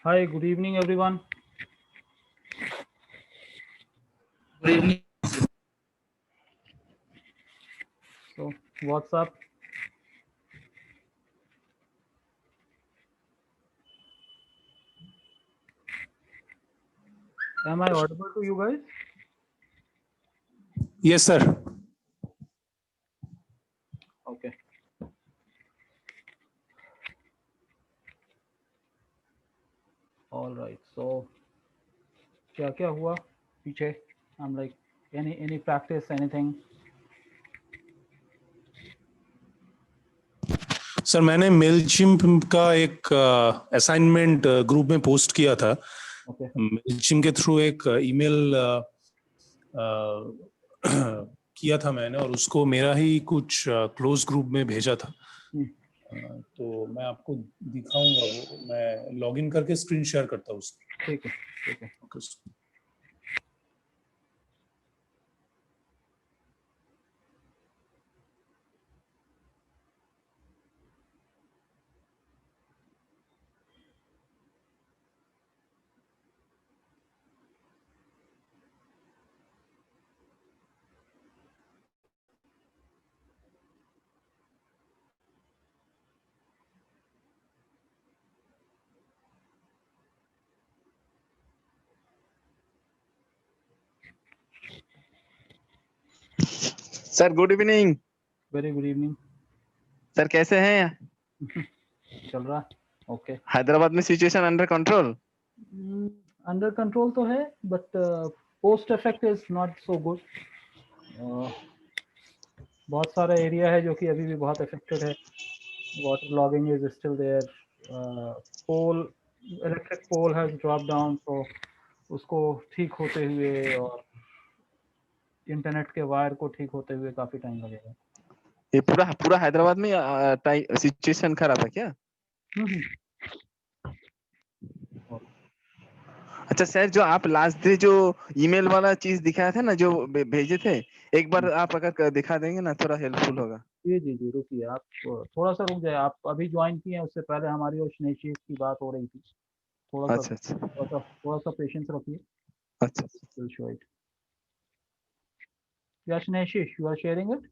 Hi, good evening, everyone. Good evening. So, what's up? Am I audible to you guys? Yes, sir. Okay. All right. So, क्या हुआ पीछे? I'm like, any practice, anything? Sir मैंने Mailchimp का एक assignment group में post किया था। Okay. Mailchimp के थ्रू एक ईमेल किया था मैंने और उसको मेरा ही कुछ क्लोज ग्रुप में भेजा था। तो मैं आपको दिखाऊंगा, वो मैं लॉगिन करके स्क्रीन शेयर करता हूँ उसको। ठीक है, ठीक है। Sir good evening. Very good evening. Sir कैसे हैं? चल रहा। ओके। हैदराबाद में situation under control? Under control तो है, but post effect is not so good. बहुत सारा एरिया है जो कि अभी भी बहुत अफेक्टेड है। Water logging is still there. Pole, electric pole has drop down, तो उसको ठीक होते हुए और इंटरनेट के वायर को ठीक होते हुए काफी टाइम लगेगा। ये पूरा पूरा हैदराबाद में सिचुएशन खराब है क्या? अच्छा सर, जो आप लास्ट डे जो ईमेल वाला चीज दिखाया था ना, जो भेजे थे, एक बार आप अगर दिखा देंगे ना, थोड़ा हेल्पफुल होगा। जी जी जी, रुकिए, आप थोड़ा सा रुक जाए। आप अभी ज्वाइन किए हैं, उससे पहले हमारी और स्नेशिस की बात हो रही थी। थोड़ा अच्छा सा पेशेंस रखिए। अच्छा। Will show it. या Snehashish, you are sharing it?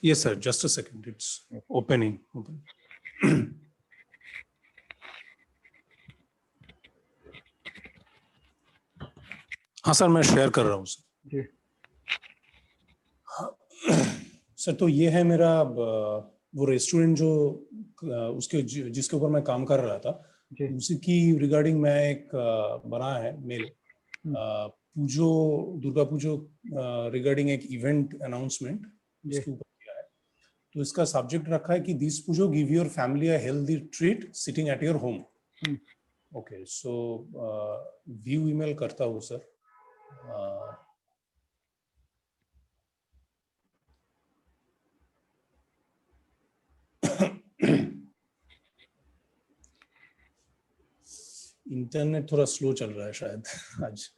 Yes, sir. Just a second. It's opening. हाँ सर, मैं शेयर कर रहा हूँ सर। जी। सर तो ये है मेरा वो रेस्टोरेंट जो उसके जिसके ऊपर मैं काम कर रहा था, उसी की रिगार्डिंग मैं एक बना है मेल पूजो, दुर्गा पूजो रिगार्डिंग एक इवेंट अनाउंसमेंट इसके ऊपर किया है। तो इसका सब्जेक्ट रखा है कि this Pujo give your family a healthy treat sitting at your home. Okay, so view email करता हूँ सर। इंटरनेट थोड़ा स्लो चल रहा है शायद आज।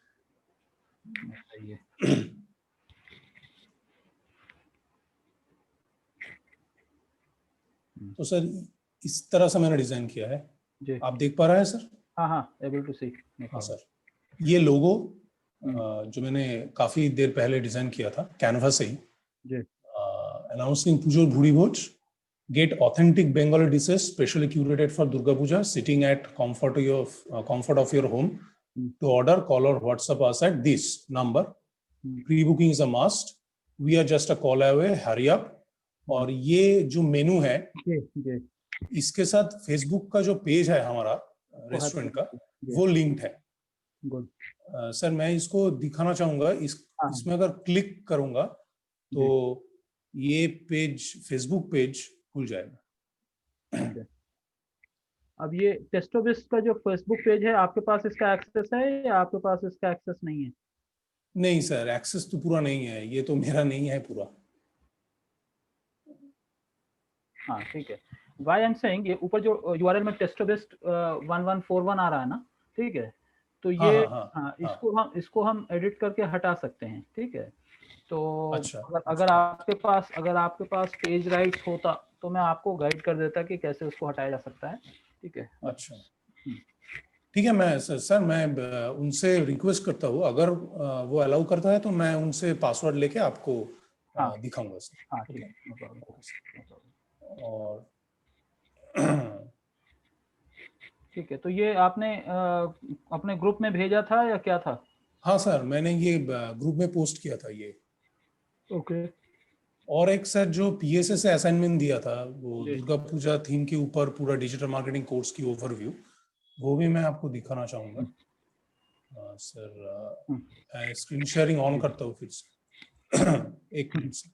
तो सर इस तरह से मैंने डिजाइन किया है जी। आप देख पा रहे हैं सर? हाँ हाँ, एबल टू सी। हाँ सर, ये लोगो जो मैंने काफी देर पहले डिजाइन किया था कैनवा से ही, अनाउंसिंग पूजो भूरी भोज, get authentic Bengali dishes specially curated for Durga Puja, sitting at comfort of your home. To order, call or WhatsApp us at this number. Pre-booking is a must. We are just a call away. Hurry up. और ये जो मेनू है इसके साथ Facebook का जो page है हमारा रेस्टोरेंट का, वो लिंक्ड है। सर मैं इसको दिखाना चाहूंगा, इसमें अगर क्लिक करूंगा तो ये पेज, फेसबुक पेज खुल जाएगा। अब ये टेस्टोबिस्ट का जो फेसबुक पेज है, आपके पास इसका एक्सेस है या आपके पास इसका एक्सेस नहीं है? नहीं सर, एक्सेस तो पूरा नहीं है, ये तो मेरा नहीं है पूरा। हाँ ठीक है। Why I'm saying, ये ऊपर जो URL में टेस्टोबिस्ट 1141 आ रहा है ना, ठीक है, तो ये इसको हम एडिट करके हटा सकते हैं, ठीक है। तो अच्छा, अगर आपके पास पेज राइट्स होता तो मैं आपको गाइड कर देता कि कैसे उसको हटाया जा सकता है। ठीक है, अच्छा ठीक है, मैं सर मैं उनसे रिक्वेस्ट करता हूँ, अगर वो अलाउ करता है तो मैं उनसे पासवर्ड लेके आपको हाँ दिखाऊंगा सर। हाँ ठीक है, नो प्रॉब्लम। और ठीक है, तो ये आपने अपने ग्रुप में भेजा था या क्या था? हाँ सर, मैंने ये ग्रुप में पोस्ट किया था ये। ओके। और एक सर जो पीएसए से असाइनमेंट दिया था, वो जी। दुर्गा पूजा थीम के ऊपर पूरा डिजिटल मार्केटिंग कोर्स की ओवरव्यू, वो भी मैं आपको दिखाना चाहूंगा। सर स्क्रीन शेयरिंग ऑन करता हूँ फिर से। एक मिनट से।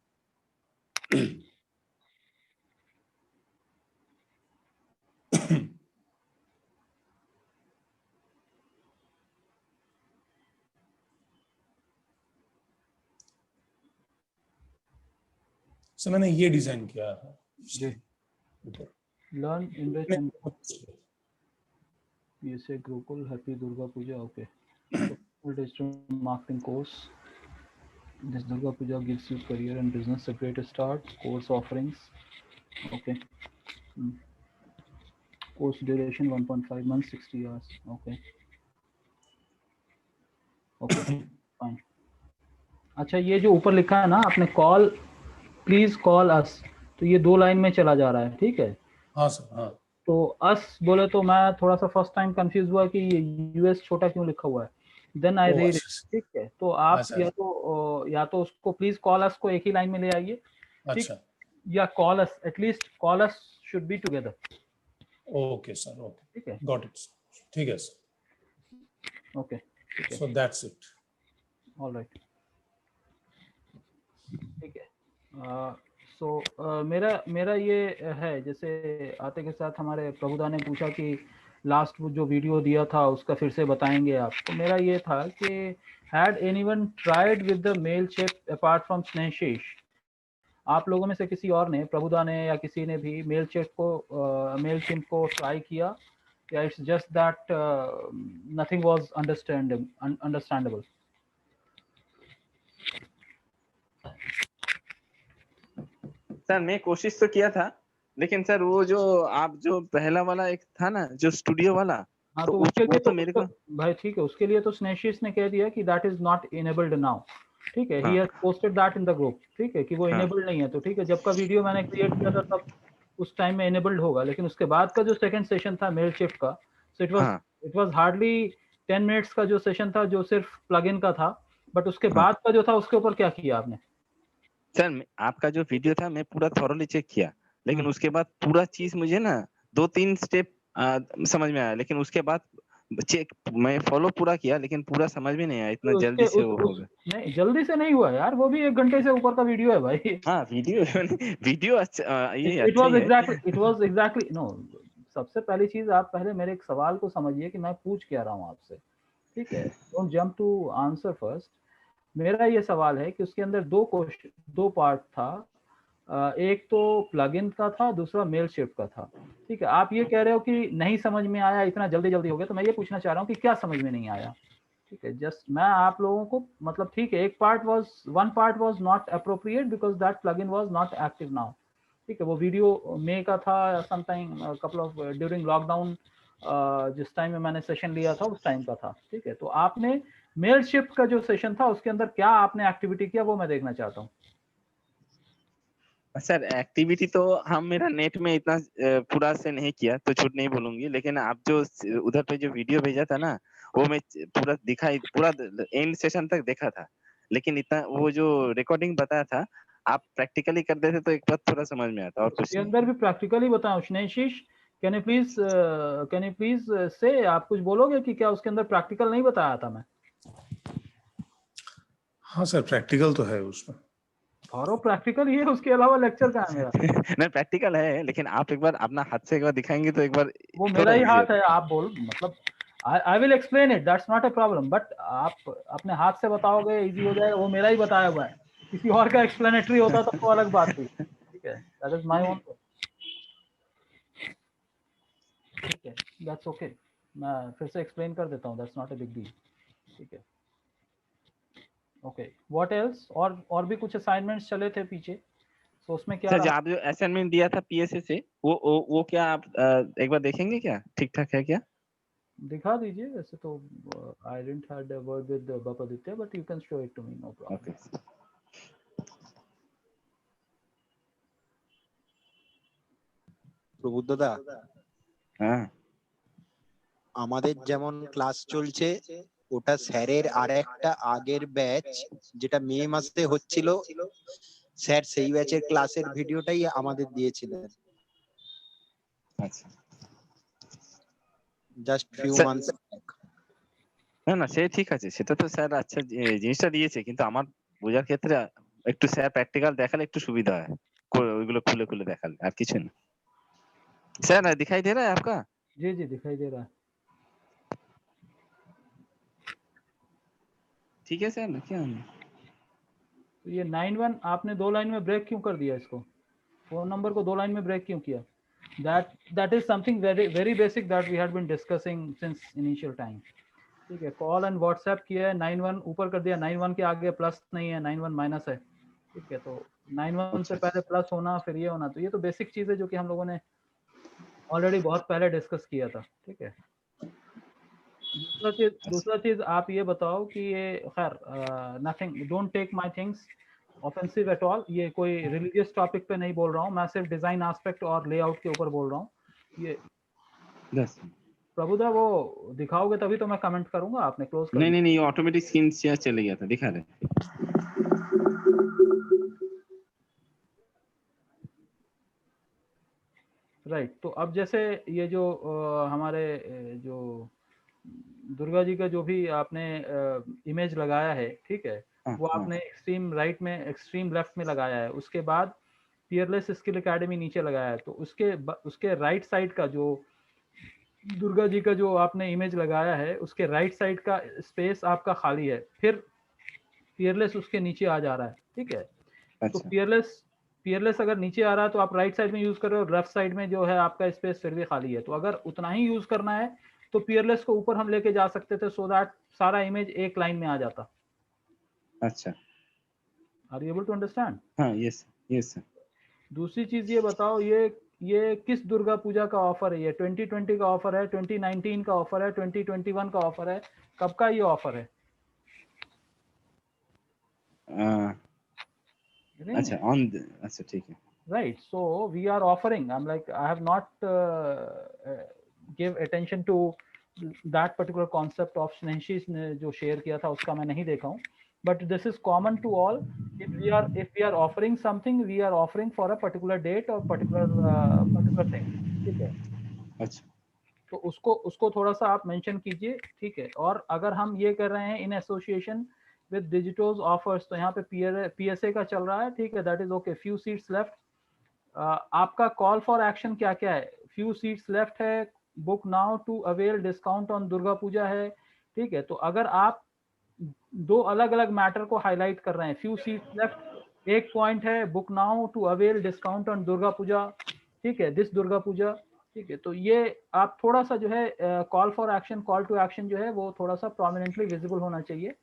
सर मैंने ये डिजाइन किया है जी। ऊपर। Learn enrich and PSA Gurukul happy Durga Puja. Okay, digital marketing course, this Durga Puja gives you career and business a great start. Course offerings. Okay. Course duration 1.5 months, 60 hours. Okay. Okay. Fine. अच्छा, ये जो ऊपर लिखा है ना आपने, कॉल प्लीज कॉल अस, तो ये 2 लाइन में चला जा रहा है। ठीक है। हाँ सर, हाँ। तो अस बोले तो मैं थोड़ा सा फर्स्ट टाइम कंफ्यूज हुआ कि ये यूएस छोटा क्यों लिखा हुआ है। Then I read it. ठीक है, तो आप या तो उसको प्लीज कॉल अस को एक ही लाइन में ले आइए। ठीक, या call us, at least call us should be together. Okay sir, okay, ठीक है, गॉट इट। ठीक है सर। ओके, ठीक है, सो दैट्स इट। ऑलराइट, ठीक है। सो मेरा ये है, जैसे आते के साथ हमारे प्रभुदा ने पूछा कि लास्ट जो वीडियो दिया था उसका फिर से बताएंगे आप। तो मेरा ये था कि had anyone tried with the MailChimp apart from Snehashish? आप लोगों में से किसी और ने, प्रभुदा ने या किसी ने भी मेलशिप को ट्राई किया, या it's just that nothing was understandable? Sir मैं कोशिश तो किया था, लेकिन सर वो जो आप जो पहला वाला एक था ना, जो स्टूडियो वाला, हाँ, तो तो उसके लिए तो मेरे को भाई ठीक है, उसके लिए तो स्नेशिस ने कह दिया कि that is not enabled now. ठीक है, ही हाँ has posted that in the group. ठीक है, कि वो हाँ इनेबल्ड नहीं है। तो ठीक है, जब का वीडियो मैंने क्रिएट किया था तब उस टाइम में इनेबल्ड होगा, लेकिन उसके बाद का जो सेकंड सेशन था मेल शिफ्ट का, सो हाँ इट वाज हार्डली 10 मिनट्स का जो सेशन था, जो सिर्फ प्लगइन का था। बट उसके हाँ बाद का जो था उसके ऊपर क्या किया आपने? सर, आपका जो वीडियो था मैं पूरा थॉरोली चेक किया, लेकिन उसके बाद पूरा चीज मुझे ना 2-3 स्टेप समझ में आया, लेकिन उसके बाद चेक मैं फॉलो पूरा किया, लेकिन पूरा समझ में नहीं आया, इतना तो जल्दी से वो हो उस गया। नहीं, जल्दी से नहीं हुआ यार, वो भी 1 घंटे से ऊपर का वीडियो है भाई। हाँ वीडियो वीडियो अच्छा, ये इट अच्छा वाज ही है। Exactly, it was exactly no. सबसे पहली चीज, आप पहले मेरे एक सवाल को समझिए कि मैं पूछ क्या रहा हूँ आपसे। ठीक है, don't jump to answer first. मेरा ये सवाल है कि उसके अंदर 2 क्वेश्चन, 2 पार्ट था। एक तो प्लगइन का था, दूसरा मेल शिफ्ट का था। ठीक है, आप ये कह रहे हो कि नहीं समझ में आया, इतना जल्दी जल्दी हो गया। तो मैं ये पूछना चाह रहा हूँ कि क्या समझ में नहीं आया? ठीक है, जस्ट मैं आप लोगों को, मतलब ठीक है, one part was not appropriate because that plugin was not active now. ठीक है, वो वीडियो मे का था, sometime couple of during lockdown, जिस टाइम में मैंने सेशन लिया था उस टाइम का था। ठीक है, तो आपने मेल शिफ्ट का जो सेशन था उसके अंदर क्या आपने एक्टिविटी किया, वो मैं देखना चाहता हूँ। सर एक्टिविटी तो हम मेरा नेट में इतना पूरा से नहीं किया, तो झूठ नहीं बोलूंगी, लेकिन आप जो उधर पे जो वीडियो भेजा था ना, वो मैं पूरा दिखाई, पूरा एंड सेशन तक देखा था, लेकिन इतना वो जो रिकॉर्डिंग बताया था, आप प्रैक्टिकली कर देते तो एक बार थोड़ा समझ में आता, और कुछ उसके नहीं। अंदर भी प्रैक्टिकली बताऊं? स्नेशिश, कैन यू प्लीज से, आप कुछ बोलोगे कि क्या उसके अंदर प्रैक्टिकल नहीं बताया था मैं? हाँ सर, प्रैक्टिकल तो है उसमें। और प्रैक्टिकल ही है, उसके अलावा लेक्चर कहाँ है मेरा? नहीं प्रैक्टिकल है, लेकिन आप एक बार अपना हाथ से एक बार दिखाएंगे तो एक बार वो मेरा थोड़ा ही इजी हाथ है, आप बोल, मतलब I will explain it, that's not a problem. But आप अपने हाथ से बताओगे, इजी हो जाएगा। वो मेरा ही बताया हुआ है, किसी और का एक्सप्लेनेटरी होता तो अलग बात थी। ठीक है, दैट इज माय ओन। ठीक है, दैट्स ओके, मैं फिर से एक्सप्लेन कर देता हूँ, that's not a big deal. ठीक है, ओके, व्हाट एल्स? और भी कुछ असाइनमेंट्स चले थे पीछे, तो उसमें क्या सर जो रहा, आप जो असाइनमेंट दिया था पीएसए से वो क्या आप एक बार देखेंगे क्या ठीक ठाक है क्या? दिखा दीजिए। वैसे तो I didn't had a word with Bapaditya, but you can show it to me, no problem. Okay Prabuddha da, হ্যাঁ আমাদের যেমন ক্লাস চলছে, ওটা স্যারের আরেকটা আগের ব্যাচ যেটা মে মাসে হচ্ছিল, স্যার সেই ব্যাচের ক্লাসের ভিডিওটাই আমাদের দিয়েছিলেন আচ্ছা জাস্ট ফিউ স্যার- মান্থস। না না সে ঠিক আছে, সেটা তো স্যার আচ্ছা জিনিসটা দিয়েছে, কিন্তু আমার বোঝার ক্ষেত্রে একটু স্যার প্র্যাকটিক্যাল দেখালে একটু সুবিধা হয়, ওইগুলো খুলে খুলে দেখালে, আর কিছু না। স্যার दिखाई दे रहा है आपका? जी जी दिखाई दे रहा है। ठीक है सर, क्या तो ये 91 आपने 2 लाइन में ब्रेक क्यों कर दिया इसको? फोन नंबर को 2 लाइन में ब्रेक क्यों किया? that is something very basic that we had been discussing since initial time। ठीक है, कॉल एंड व्हाट्सएप किया है, 91 ऊपर कर दिया, 91 के आगे प्लस नहीं है, 91 माइनस है। ठीक है, तो 91 से पहले प्लस होना, फिर ये होना, तो ये तो बेसिक चीज है जो कि हम लोगों ने ऑलरेडी बहुत पहले डिस्कस किया था। ठीक है, दूसरा चीज आप ये बताओ कि ये खैर nothing, don't take my things offensive at all, ये कोई रिलीजियस टॉपिक पे नहीं बोल रहा हूँ मैं, सिर्फ डिजाइन एस्पेक्ट और लेआउट के ऊपर बोल रहा हूँ। ये प्रभुदा वो दिखाओगे तभी तो मैं कमेंट करूंगा, आपने क्लोज कर नहीं नहीं ऑटोमेटिक स्क्रीन शेयर चले गया था, दिखा रहे। राइट, तो अब जैसे ये जो हमारे जो दुर्गा जी का जो भी आपने इमेज लगाया है, ठीक है, वो आपने एक्सट्रीम राइट में एक्सट्रीम लेफ्ट में लगाया है, उसके बाद फियरलेस स्किल एकेडमी नीचे लगाया है, तो उसके राइट साइड का जो दुर्गा जी का जो आपने इमेज लगाया है, उसके राइट साइड का स्पेस आपका खाली है, फिर फियरलेस उसके नीचे आ जा रहा है। ठीक है, तो फियरलेस अगर नीचे आ रहा है तो आप राइट साइड में यूज कर रहे हो, लेफ्ट साइड में जो है आपका स्पेस फिर भी खाली है, तो अगर उतना ही यूज करना है तो फियरलेस को ऊपर हम लेके जा सकते थे, सो दैट सारा इमेज एक लाइन में आ जाता। अच्छा, are you able to understand? हाँ, यस यस। दूसरी चीज ये बताओ, ये किस दुर्गा पूजा का ऑफर है? ये 2020 का ऑफर है, 2019 का ऑफर है, 2021 का ऑफर है, कब का ये ऑफर है? अच्छा ऑन, अच्छा ठीक है। Right, so we are offering, I'm like, I have not give attention to that particular concept of Snehshi ने जो शेयर किया था उसका मैं नहीं देखा हूँ, but this is common to all। if we are offering something, we are offering for a particular date or particular thing। ठीक है, अच्छा, तो उसको थोड़ा सा आप मेंशन कीजिए। ठीक है, और अगर हम ये कर रहे हैं इन एसोसिएशन विद डिजिटोज ऑफर्स, तो यहाँ पे पीएसए का चल रहा है। ठीक है, that is okay, few seats left. आपका कॉल फॉर एक्शन क्या क्या है? फ्यू सीट्स लेफ्ट है, book now to avail discount on Durga Puja है। ठीक है, तो अगर आप दो अलग अलग मैटर को हाईलाइट कर रहे हैं, फ्यू सीट्स लेफ्ट एक पॉइंट है, book now to avail discount on Durga Puja. ठीक है, दिस दुर्गा पूजा। ठीक है, तो ये आप थोड़ा सा जो है call for action, call to action जो है वो थोड़ा सा प्रोमिनेंटली विजिबल होना चाहिए।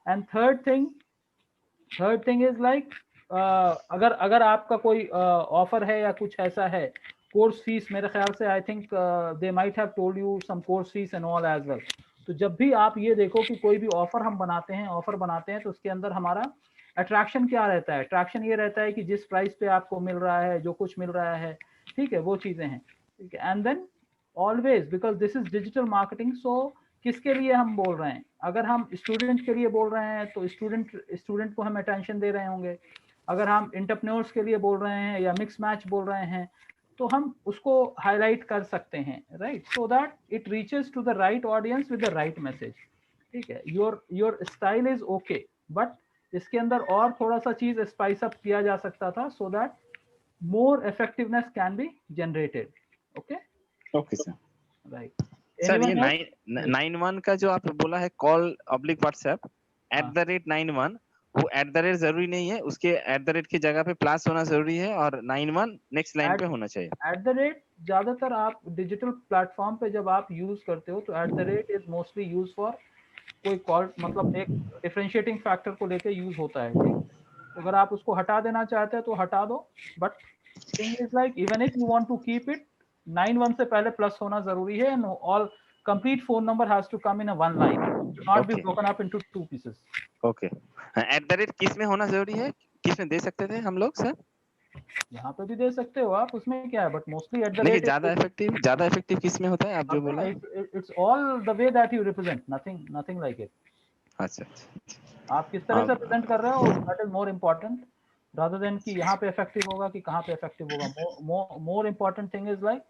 And third thing is like, अगर आपका कोई ऑफर है या कुछ ऐसा है, कोर्स फीस, मेरे ख्याल से I think they might have told you some course fees and all as well. तो जब भी आप ये देखो कि कोई भी ऑफर हम बनाते हैं तो उसके अंदर हमारा अट्रैक्शन क्या रहता है? अट्रैक्शन ये रहता है कि जिस प्राइस पे आपको मिल रहा है, जो कुछ मिल रहा है, ठीक है, वो चीजें हैं। ठीक है, and then always, because this is digital marketing, so किसके लिए हम बोल रहे हैं? अगर हम स्टूडेंट के लिए बोल रहे हैं तो स्टूडेंट को हम अटेंशन दे रहे होंगे। अगर हम एंटरप्रेन्योर्स के लिए बोल रहे हैं या मिक्स मैच बोल रहे हैं तो हम उसको हाईलाइट कर सकते हैं, right, so that it reaches to the right audience with the right message. ठीक है, your style is okay, but इसके अंदर और थोड़ा सा चीज स्पाइस अप किया जा सकता था, so that more effectiveness can be generated. Okay sir, right. Sir ये 91 का जो आपने बोला है कॉल ऑब्लिक व्हाट्सएप @91, वो @ जरूरी नहीं है, उसके @ की जगह पे प्लस होना जरूरी है, और 91 नेक्स्ट लाइन पे होना चाहिए। @ ज्यादातर आप डिजिटल प्लेटफॉर्म पे जब आप यूज करते हो तो @ इज मोस्टली यूज फॉर कोई कॉल, मतलब एक डिफरेंशिएटिंग फैक्टर को लेके यूज होता है। ठीक, तो अगर आप उसको हटा देना चाहते हैं तो हटा दो, but thing is like even if you want to keep it 91 से पहले प्लस होना जरूरी है, no all complete phone number has to come in a one line, not be broken up into two pieces. Okay, @ किस में होना जरूरी है, किस में दे सकते थे हम लोग सर? यहाँ पे भी दे सकते हो आप, उसमें क्या है, बट मोस्टली लेकिन ज्यादा इफेक्टिव किस में होता है आप जो बोला? It's all the way that you represent, nothing like it. अच्छा, आप किस तरह से प्रेजेंट कर रहे हो, that is more important rather than कि यहाँ पे इफेक्टिव होगा कि कहाँ पे इफेक्टिव होगा। More important thing is like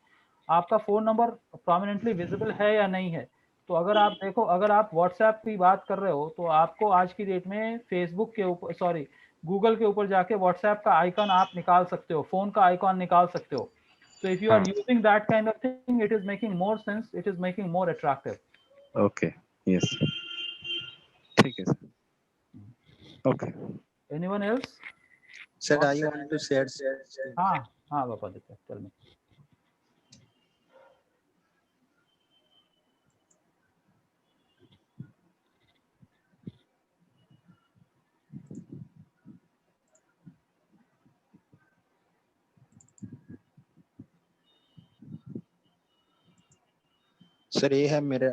आपका फोन नंबर प्रोमिनेंटली विजिबल है या नहीं है। तो अगर आप देखो, अगर आप व्हाट्सएप की बात कर रहे हो तो आपको आज की डेट में फेसबुक के ऊपर, सॉरी गूगल के ऊपर जाके व्हाट्सएप का आइकन आप निकाल सकते हो, फोन का आइकन निकाल सकते हो। So if you are using that kind of thing, it is making more sense, it is making more attractive. Okay, yes, ठीक है sir, okay. Anyone else? Sir, I want to share. हाँ बाबा देखो, tell me. Sir ये है मेरा।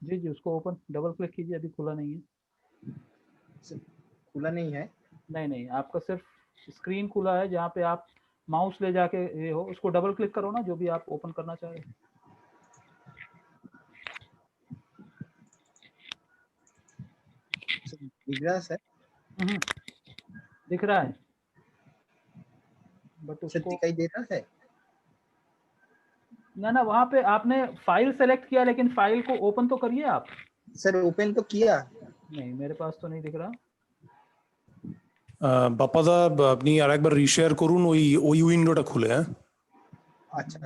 जी उसको open double click कीजिए, अभी खुला नहीं है। खुला नहीं है? नहीं, आपका सिर्फ स्क्रीन खुला है, जहाँ पे आप माउस ले जाके ये हो, उसको डबल क्लिक करो ना, जो भी आप ओपन करना चाह रहे हैं। दिख रहा है सर? दिख रहा है, बट उसको दिखाई दे रहा है ना, वहाँ पे आपने फाइल सेलेक्ट किया, लेकिन फाइल को ओपन तो करिए आप। सर ओपन तो किया, नहीं मेरे पास तो नहीं दिख रहा। বাপ্পাদা আপনি আরেকবার রিশেয়ার করুন, ওই উইন্ডোটা খুলে। হ্যাঁ আচ্ছা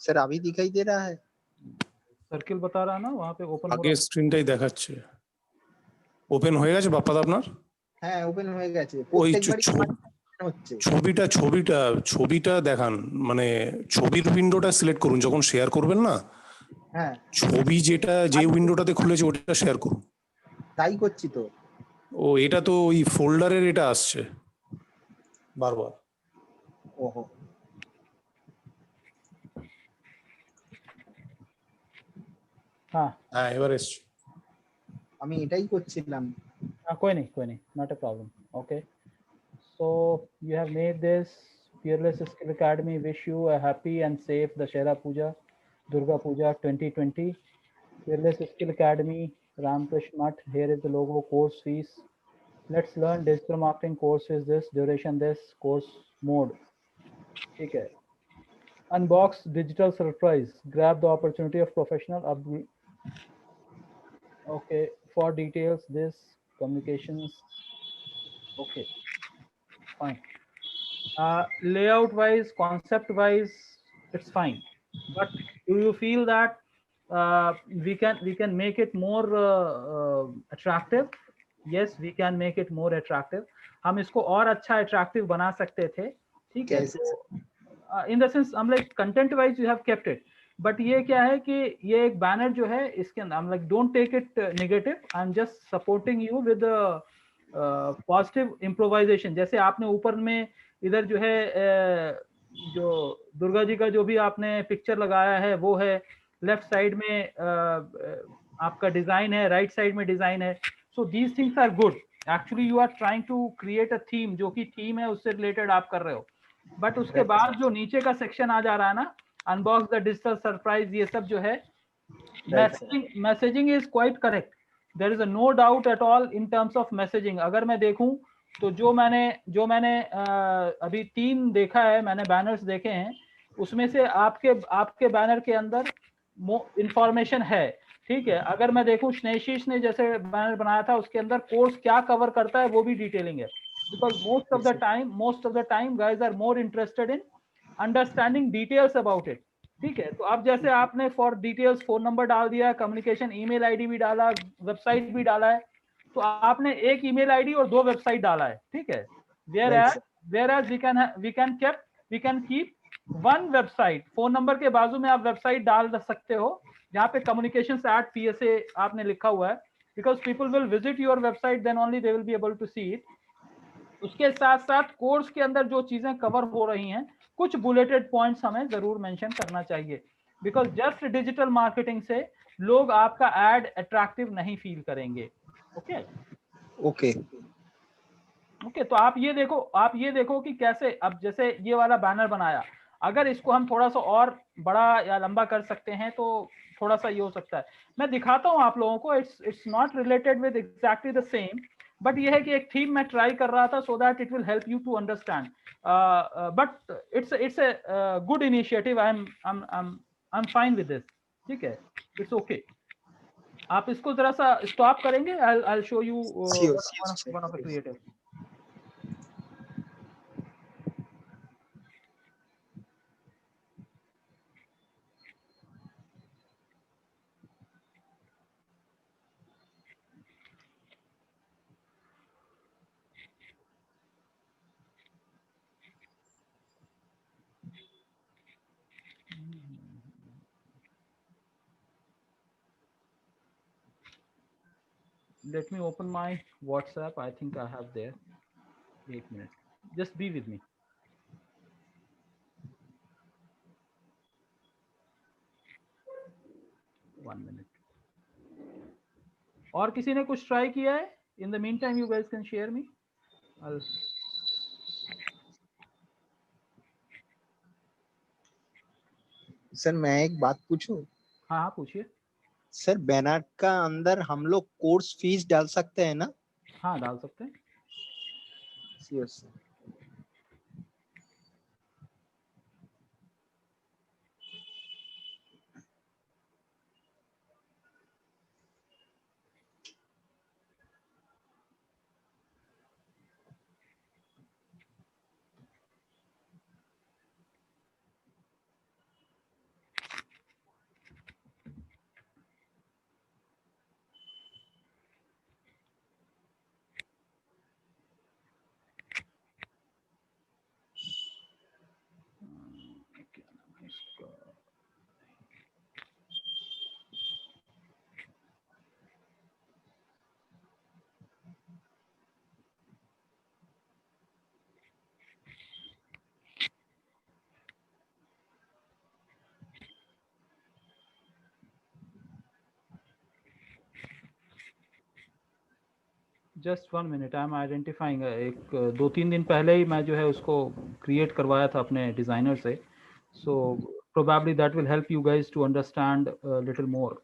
सर अभी दिखाई दे रहा है? सर्किल बता रहा ना वहाँ पे ओपन। আগে স্ক্রিনটাই দেখাচ্ছে। ওপেন হয়ে গেছে বাপ্পাদা আপনার? হ্যাঁ ওপেন হয়ে গেছে। ওই ছবিটা দেখান, মানে ছবির উইন্ডোটা সিলেক্ট করুন যখন শেয়ার করবেন না। হ্যাঁ ছবি যে উইন্ডোটাতে খুলেছে ওটা শেয়ার করুন। তাই করছি তো। ও এটা তো ওই ফোল্ডারের এটা আসছে বারবার। ওহো হ্যাঁ এবার এসছে। আমি এটাই করছিলাম। कोई नहीं, not a problem. Okay, so you have made this Fearless Skill Academy. Wish you a happy and safe Dashera Puja, Durga Puja 2020. Fearless Skill Academy, Ramkrishna Math. Here is the logo. Course fees. Let's learn digital marketing. Course is this, duration this, course mode. Okay. Unbox digital surprise. Grab the opportunity of professional upgrade. Okay, for details this communications. Okay, fine. Layout wise, concept wise, it's fine, but do you feel that we can make it more attractive? Yes, we can make it more attractive. हम इसको और अच्छा attractive बना सकते थे, ठीक है? In the sense I'm like content wise you have kept it, but ये क्या है कि ये एक बैनर जो है इसके अंदर I'm like don't take it negative, I'm just supporting you with the positive improvisation. जैसे आपने ऊपर में इधर जो है जो दुर्गा जी का जो भी आपने पिक्चर लगाया है वो है, लेफ्ट साइड में आपका डिजाइन है, राइट साइड में डिजाइन है। So these things are good, actually you are trying to create a theme, जो कि थीम है उससे रिलेटेड आप कर रहे हो। बट उसके बाद जो नीचे का सेक्शन आ जा रहा है ना, अनबॉक्स द डिजिटल सरप्राइज, ये सब जो है messaging is quite correct, there is no doubt at all in terms of messaging. अगर मैं देखूं तो जो मैंने अभी 3 देखा है, मैंने बैनर्स देखे हैं, उसमें से आपके बैनर के अंदर इंफॉर्मेशन है, ठीक है। अगर मैं देखूं स्नेशीष ने जैसे बैनर बनाया था, उसके अंदर कोर्स क्या कवर करता है वो भी डिटेलिंग है, because most of the time guys are more interested in understanding details about it, ठीक है। तो अब जैसे आपने फॉर डिटेल्स फोन नंबर डाल दिया, कम्युनिकेशन ईमेल आईडी भी डाला, वेबसाइट भी डाला है, तो आपने एक ईमेल आईडी और 2 वेबसाइट डाला है, ठीक है। whereas we can keep one website, phone number के बाजू में आप वेबसाइट डाल सकते हो जहाँ पे communications@psa आपने लिखा हुआ है, because people will visit your website, then only they will be able to see it. उसके साथ साथ कोर्स के अंदर जो चीजें कवर हो रही हैं, कुछ बुलेटेड पॉइंट्स हमें जरूर मेंशन करना चाहिए, बिकॉज जस्ट डिजिटल मार्केटिंग से लोग आपका एड अट्रैक्टिव नहीं फील करेंगे। ओके ओके, तो आप ये देखो कि कैसे, अब जैसे ये वाला बैनर बनाया, अगर इसको हम थोड़ा सा और बड़ा या लंबा कर सकते हैं तो थोड़ा सा ये हो सकता है। मैं दिखाता हूँ आप लोगों को, it's not related with exactly the same, but ये है कि एक थीम मैं ट्राई कर रहा था so that it will help you to understand, but it's a good initiative, I am fine with this, ठीक है, इट्स ओके। आप इसको जरा सा स्टॉप करेंगे, I will show you one of the creative. Let me open my WhatsApp. I think I have there. 8 minutes. Just be with me. One minute. और किसी ने कुछ ट्राई किया है? In the meantime, you guys can share me. Sir मैं एक बात पूछूं? हाँ पूछिए। सर बैनर का अंदर हम लोग कोर्स फीस डाल सकते हैं ना? हाँ डाल सकते हैं। Yes sir. Just 1 minute, I am identifying. एक 2-3 दिन पहले ही मैं जो है उसको क्रिएट करवाया था अपने डिजाइनर से, so probably that will help you guys to understand little more.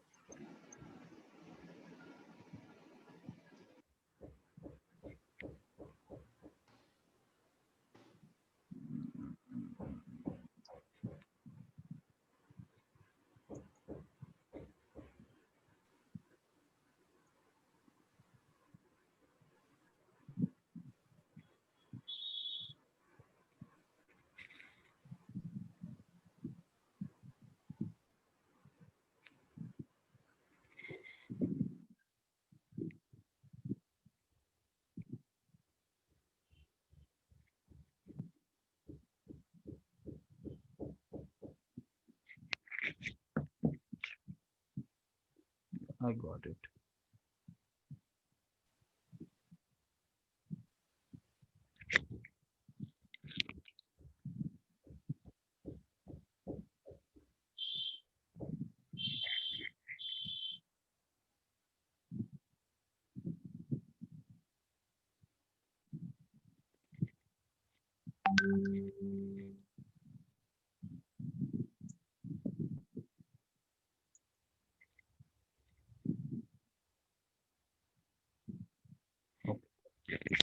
I got it.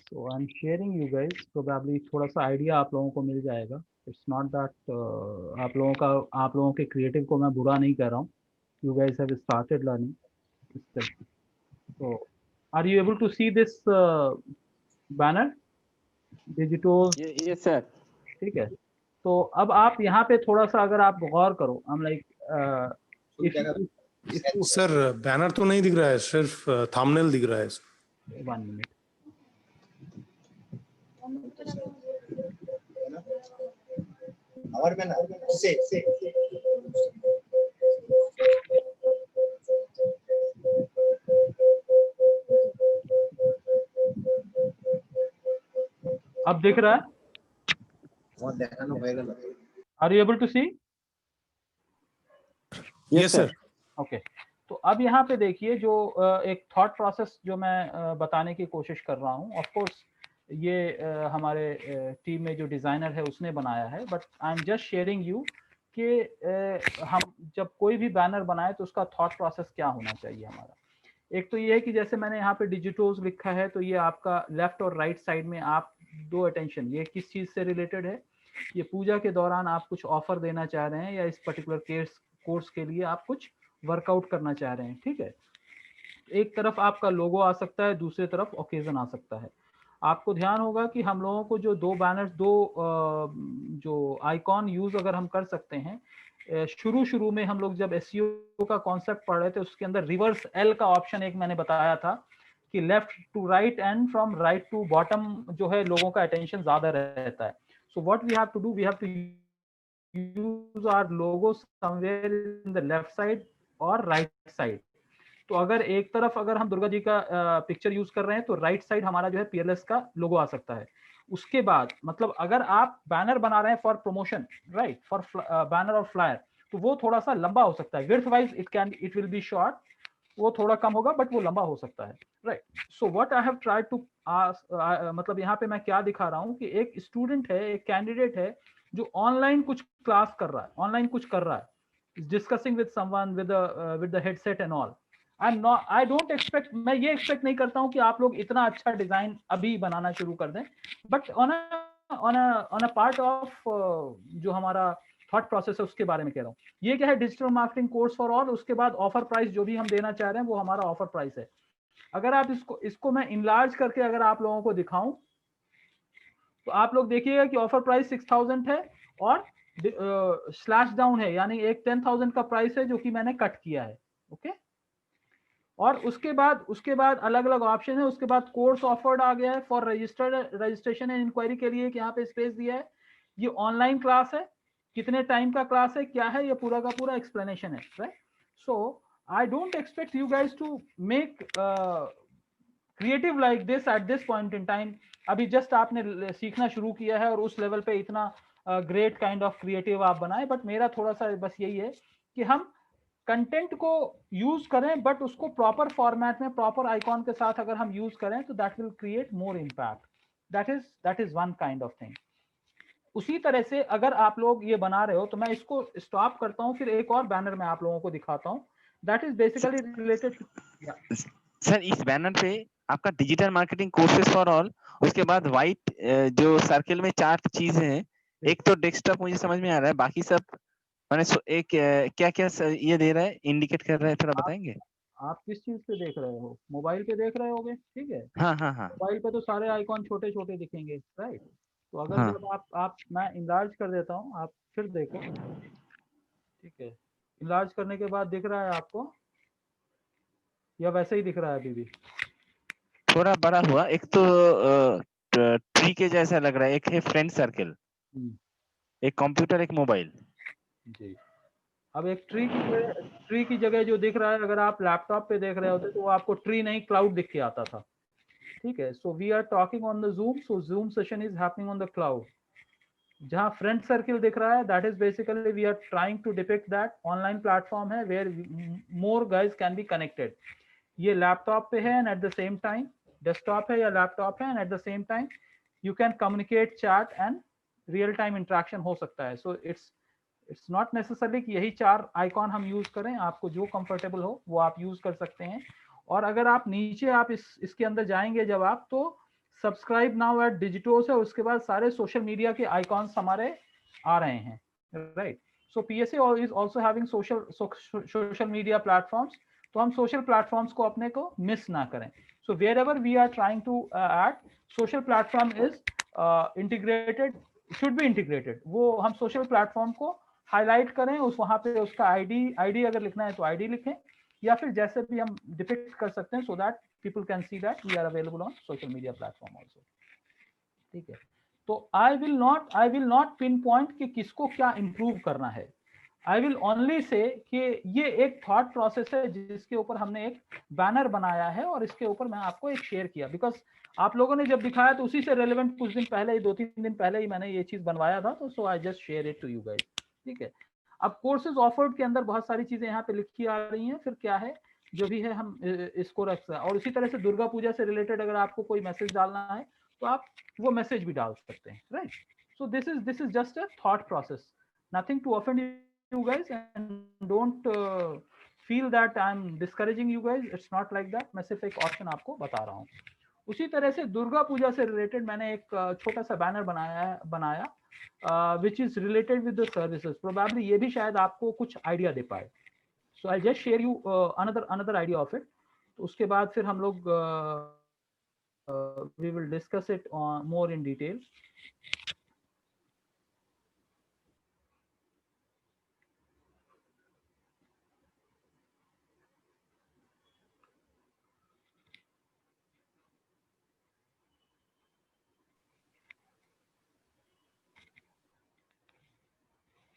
So I'm sharing you guys, probably थोड़ा सा आइडिया आप लोगों को मिल जाएगा। इट्स नॉट दैट आप लोगों के क्रिएटिव को मैं बुरा नहीं कर रहा हूँ। You guys have started learning. So are you able to see this banner? Digital. Yes sir. ठीक है, तो अब आप यहाँ पे थोड़ा सा अगर आप गौर करो, I'm like सर बैनर तो नहीं दिख रहा है, सिर्फ थंबनेल दिख रहा है। 1 minute. और मैं ना से अब दिख रहा है? वो देखानो होएगा ना। Are you able to see? Yes sir. Okay तो अब यहाँ पे देखिए जो एक थॉट प्रोसेस जो मैं बताने की कोशिश कर रहा हूँ, ऑफ कोर्स ये हमारे टीम में जो डिजाइनर है उसने बनाया है, but I am just sharing you कि हम जब कोई भी बैनर बनाए तो उसका थॉट प्रोसेस क्या होना चाहिए हमारा। एक तो ये है कि जैसे मैंने यहाँ पे डिजिटोज लिखा है, तो ये आपका लेफ्ट और राइट साइड में आप दो अटेंशन, ये किस चीज से रिलेटेड है, ये पूजा के दौरान आप कुछ ऑफर देना चाह रहे हैं या इस पर्टिकुलर कोर्स के लिए आप कुछ वर्कआउट करना चाह रहे हैं, ठीक है। एक तरफ आपका लोगो आ सकता है, दूसरी तरफ ओकेजन आ सकता है। आपको ध्यान होगा कि हम लोगों को जो दो बैनर्स, जो आइकॉन यूज अगर हम कर सकते हैं, शुरू में हम लोग जब एसईओ का कॉन्सेप्ट पढ़ रहे थे उसके अंदर रिवर्स एल का ऑप्शन एक मैंने बताया था कि left to right and from right to bottom जो है लोगों का अटेंशन ज्यादा रहता है। So what we have to do, we have to use our logo somewhere in the left side और राइट साइड। तो अगर एक तरफ अगर हम दुर्गा जी का पिक्चर यूज कर रहे हैं तो राइट साइड हमारा जो है पीएलएस का लोगो आ सकता है। उसके बाद मतलब अगर आप बैनर बना रहे हैं for promotion, right, for banner और फ्लायर, तो वो थोड़ा सा लंबा हो सकता है। Width wise it will B short, वो थोड़ा कम होगा बट वो लंबा हो सकता है, right. So what I have tried to मतलब यहाँ पे मैं क्या दिखा रहा हूँ कि एक स्टूडेंट है, एक कैंडिडेट है जो ऑनलाइन कुछ क्लास कर रहा है, ऑनलाइन कुछ कर रहा है, discussing with someone with the headset and all. I don't expect, मैं ये एक्सपेक्ट नहीं करता हूँ कि आप लोग इतना अच्छा डिजाइन अभी बनाना शुरू कर दें, but on a part of जो हमारा थॉट प्रोसेस है उसके बारे में कह रहा हूँ। ये क्या है, digital marketing course for all, उसके बाद ऑफर प्राइस जो भी हम देना चाह रहे हैं वो हमारा ऑफर प्राइस है। अगर आप इसको मैं इनलार्ज करके अगर आप लोगों को दिखाऊं तो आप लोग देखिएगा कि ऑफर प्राइस 6000 है और स्लैश डाउन है, यानी एक 10,000 का प्राइस है जो कि मैंने कट किया है, ओके। और उसके बाद अलग अलग ऑप्शन है। उसके बाद कोर्स ऑफर्ड आ गया है फॉर रजिस्ट्रेशन एंड इंक्वायरी के लिए, कि यहाँ पे स्पेस दिया है। ये ऑनलाइन क्लास है, कितने टाइम का क्लास है, क्या है, ये पूरा का पूरा एक्सप्लेनेशन है, right. So I don't expect you guys to make creative like this at this point in time. अभी जस्ट आपने सीखना शुरू किया है और उस लेवल पे इतना ग्रेट काइंड ऑफ क्रिएटिव आप बनाए, बट मेरा थोड़ा सा बस यही है कि हम कंटेंट को यूज करें बट उसको प्रॉपर फॉर्मेट में प्रॉपर आइकॉन के साथ अगर हम यूज करें तो that will create more impact. That is one kind of thing. उसी तरह से अगर आप लोग ये बना रहे हो तो मैं इसको स्टॉप करता हूँ, फिर एक और बैनर मैं आप लोगों को दिखाता हूँ। That is basically related. Sir इस बैनर पे आपका digital marketing courses for all, उसके बाद व्हाइट जो सर्किल में 4 चीजें हैं, एक तो डेस्कटॉप मुझे समझ में आ रहा है, बाकी सब मैंने एक क्या क्या ये दे रहा है, इंडिकेट कर रहा है, थोड़ा बताएंगे? आप किस चीज पे देख रहे हो? मोबाइल पे देख रहे होगे, ठीक है। हाँ हाँ हाँ मोबाइल पे तो सारे आइकॉन छोटे छोटे दिखेंगे, राइट। तो अगर हाँ। जब आप मैं इनलार्ज कर देता हूँ, आप फिर देखो, ठीक है। इनलार्ज करने के बाद दिख रहा है आपको या वैसे ही दिख रहा है अभी भी? थोड़ा बड़ा हुआ, एक तो ट्री के जैसा लग रहा है, एक है फ्रेंड सर्कल, एक कंप्यूटर, एक मोबाइल। जी। अब एक ट्री की जगह जो दिख रहा है, अगर आप लैपटॉप पे देख रहे होते तो वो आपको ट्री नहीं क्लाउड दिख के आता था, ठीक है। So we are talking on the Zoom, so Zoom session is happening on the cloud. जहां फ्रंट सर्किल दिख रहा है, that is basically we are trying to depict that online platform है where more guys can be connected. ये laptop पे है and at the same time desktop है या लैपटॉप है and at the same time you can communicate, chat and real time interaction हो सकता है। सो इट्स नॉट नेसेसरी कि यही 4 आइकॉन हम यूज करें, आपको जो कंफर्टेबल हो वो आप यूज कर सकते हैं। और अगर आप नीचे आप इसके अंदर जाएंगे जब आप, तो सब्सक्राइब नाउ एट डिजिटोस है, उसके बाद सारे सोशल मीडिया के आइकॉन्स हमारे आ रहे हैं, right. So PSA is also having social media platforms, तो हम सोशल प्लेटफॉर्म्स को अपने को मिस ना करें। So wherever we are trying to add social platform is integrated, should be integrated. वो हम सोशल प्लेटफॉर्म को हाईलाइट करें, उस वहां पे उसका आईडी अगर लिखना है तो आईडी लिखें, या फिर जैसे भी हम डिपिक्ट कर सकते हैं, so that people can see that we are available on social media platform also. ठीक है, तो I will not pinpoint कि किसको क्या improve करना है. I will only say कि ये एक thought process है जिसके ऊपर हमने एक बैनर बनाया है और इसके ऊपर मैं आपको एक शेयर किया, बिकॉज आप लोगों ने जब दिखाया तो उसी से रेलेवेंट कुछ दिन पहले ही, 2-3 दिन पहले ही मैंने ये चीज बनवाया था, तो so I just share it to you guys. ठीक है, अब कोर्सेज ऑफर्ड के अंदर बहुत सारी चीजें यहाँ पे लिखी आ रही हैं, फिर क्या है जो भी है हम इसको रख सकते हैं. और उसी तरह से दुर्गा पूजा से रिलेटेड अगर आपको कोई मैसेज डालना है तो आप वो मैसेज भी डाल सकते हैं, right. So this is just a thought process, nothing to offend you guys, and don't feel that I'm discouraging you guys. It's not like that. मैं सिर्फ एक ऑप्शन आपको बता रहा हूँ. उसी तरह से दुर्गा पूजा से रिलेटेड मैंने एक छोटा सा बैनर बनाया which is related with the services. Probably ये भी शायद आपको कुछ आइडिया दे पाए. So I'll just share you another idea of it. तो उसके बाद फिर हम लोग we will discuss it more in detail.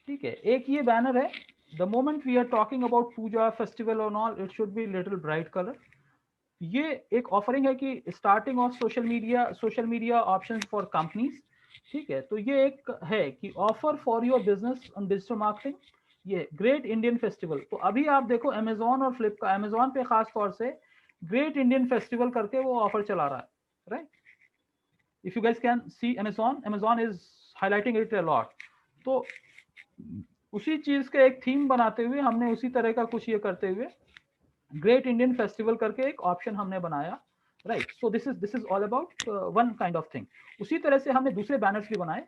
ठीक है, एक ये बैनर है, the moment we are talking about Puja festival और all, it should be little bright colour. ये एक ऑफरिंग है कि starting of social media options for companies. ठीक है, तो ये एक है कि offer for your business on digital marketing, ये ग्रेट इंडियन फेस्टिवल. तो अभी आप देखो अमेजोन और फ्लिपकार्ट, अमेजोन पे खास तौर से ग्रेट इंडियन फेस्टिवल करके वो ऑफर चला रहा है, right. If you guys can C Amazon is highlighting it a lot. तो उसी चीज का एक थीम बनाते हुए हमने उसी तरह का कुछ ये करते हुए ग्रेट इंडियन फेस्टिवल करके एक ऑप्शन हमने बनाया, right. So this is all about one kind of thing. उसी तरह से हमने दूसरे बैनर्स भी बनाए.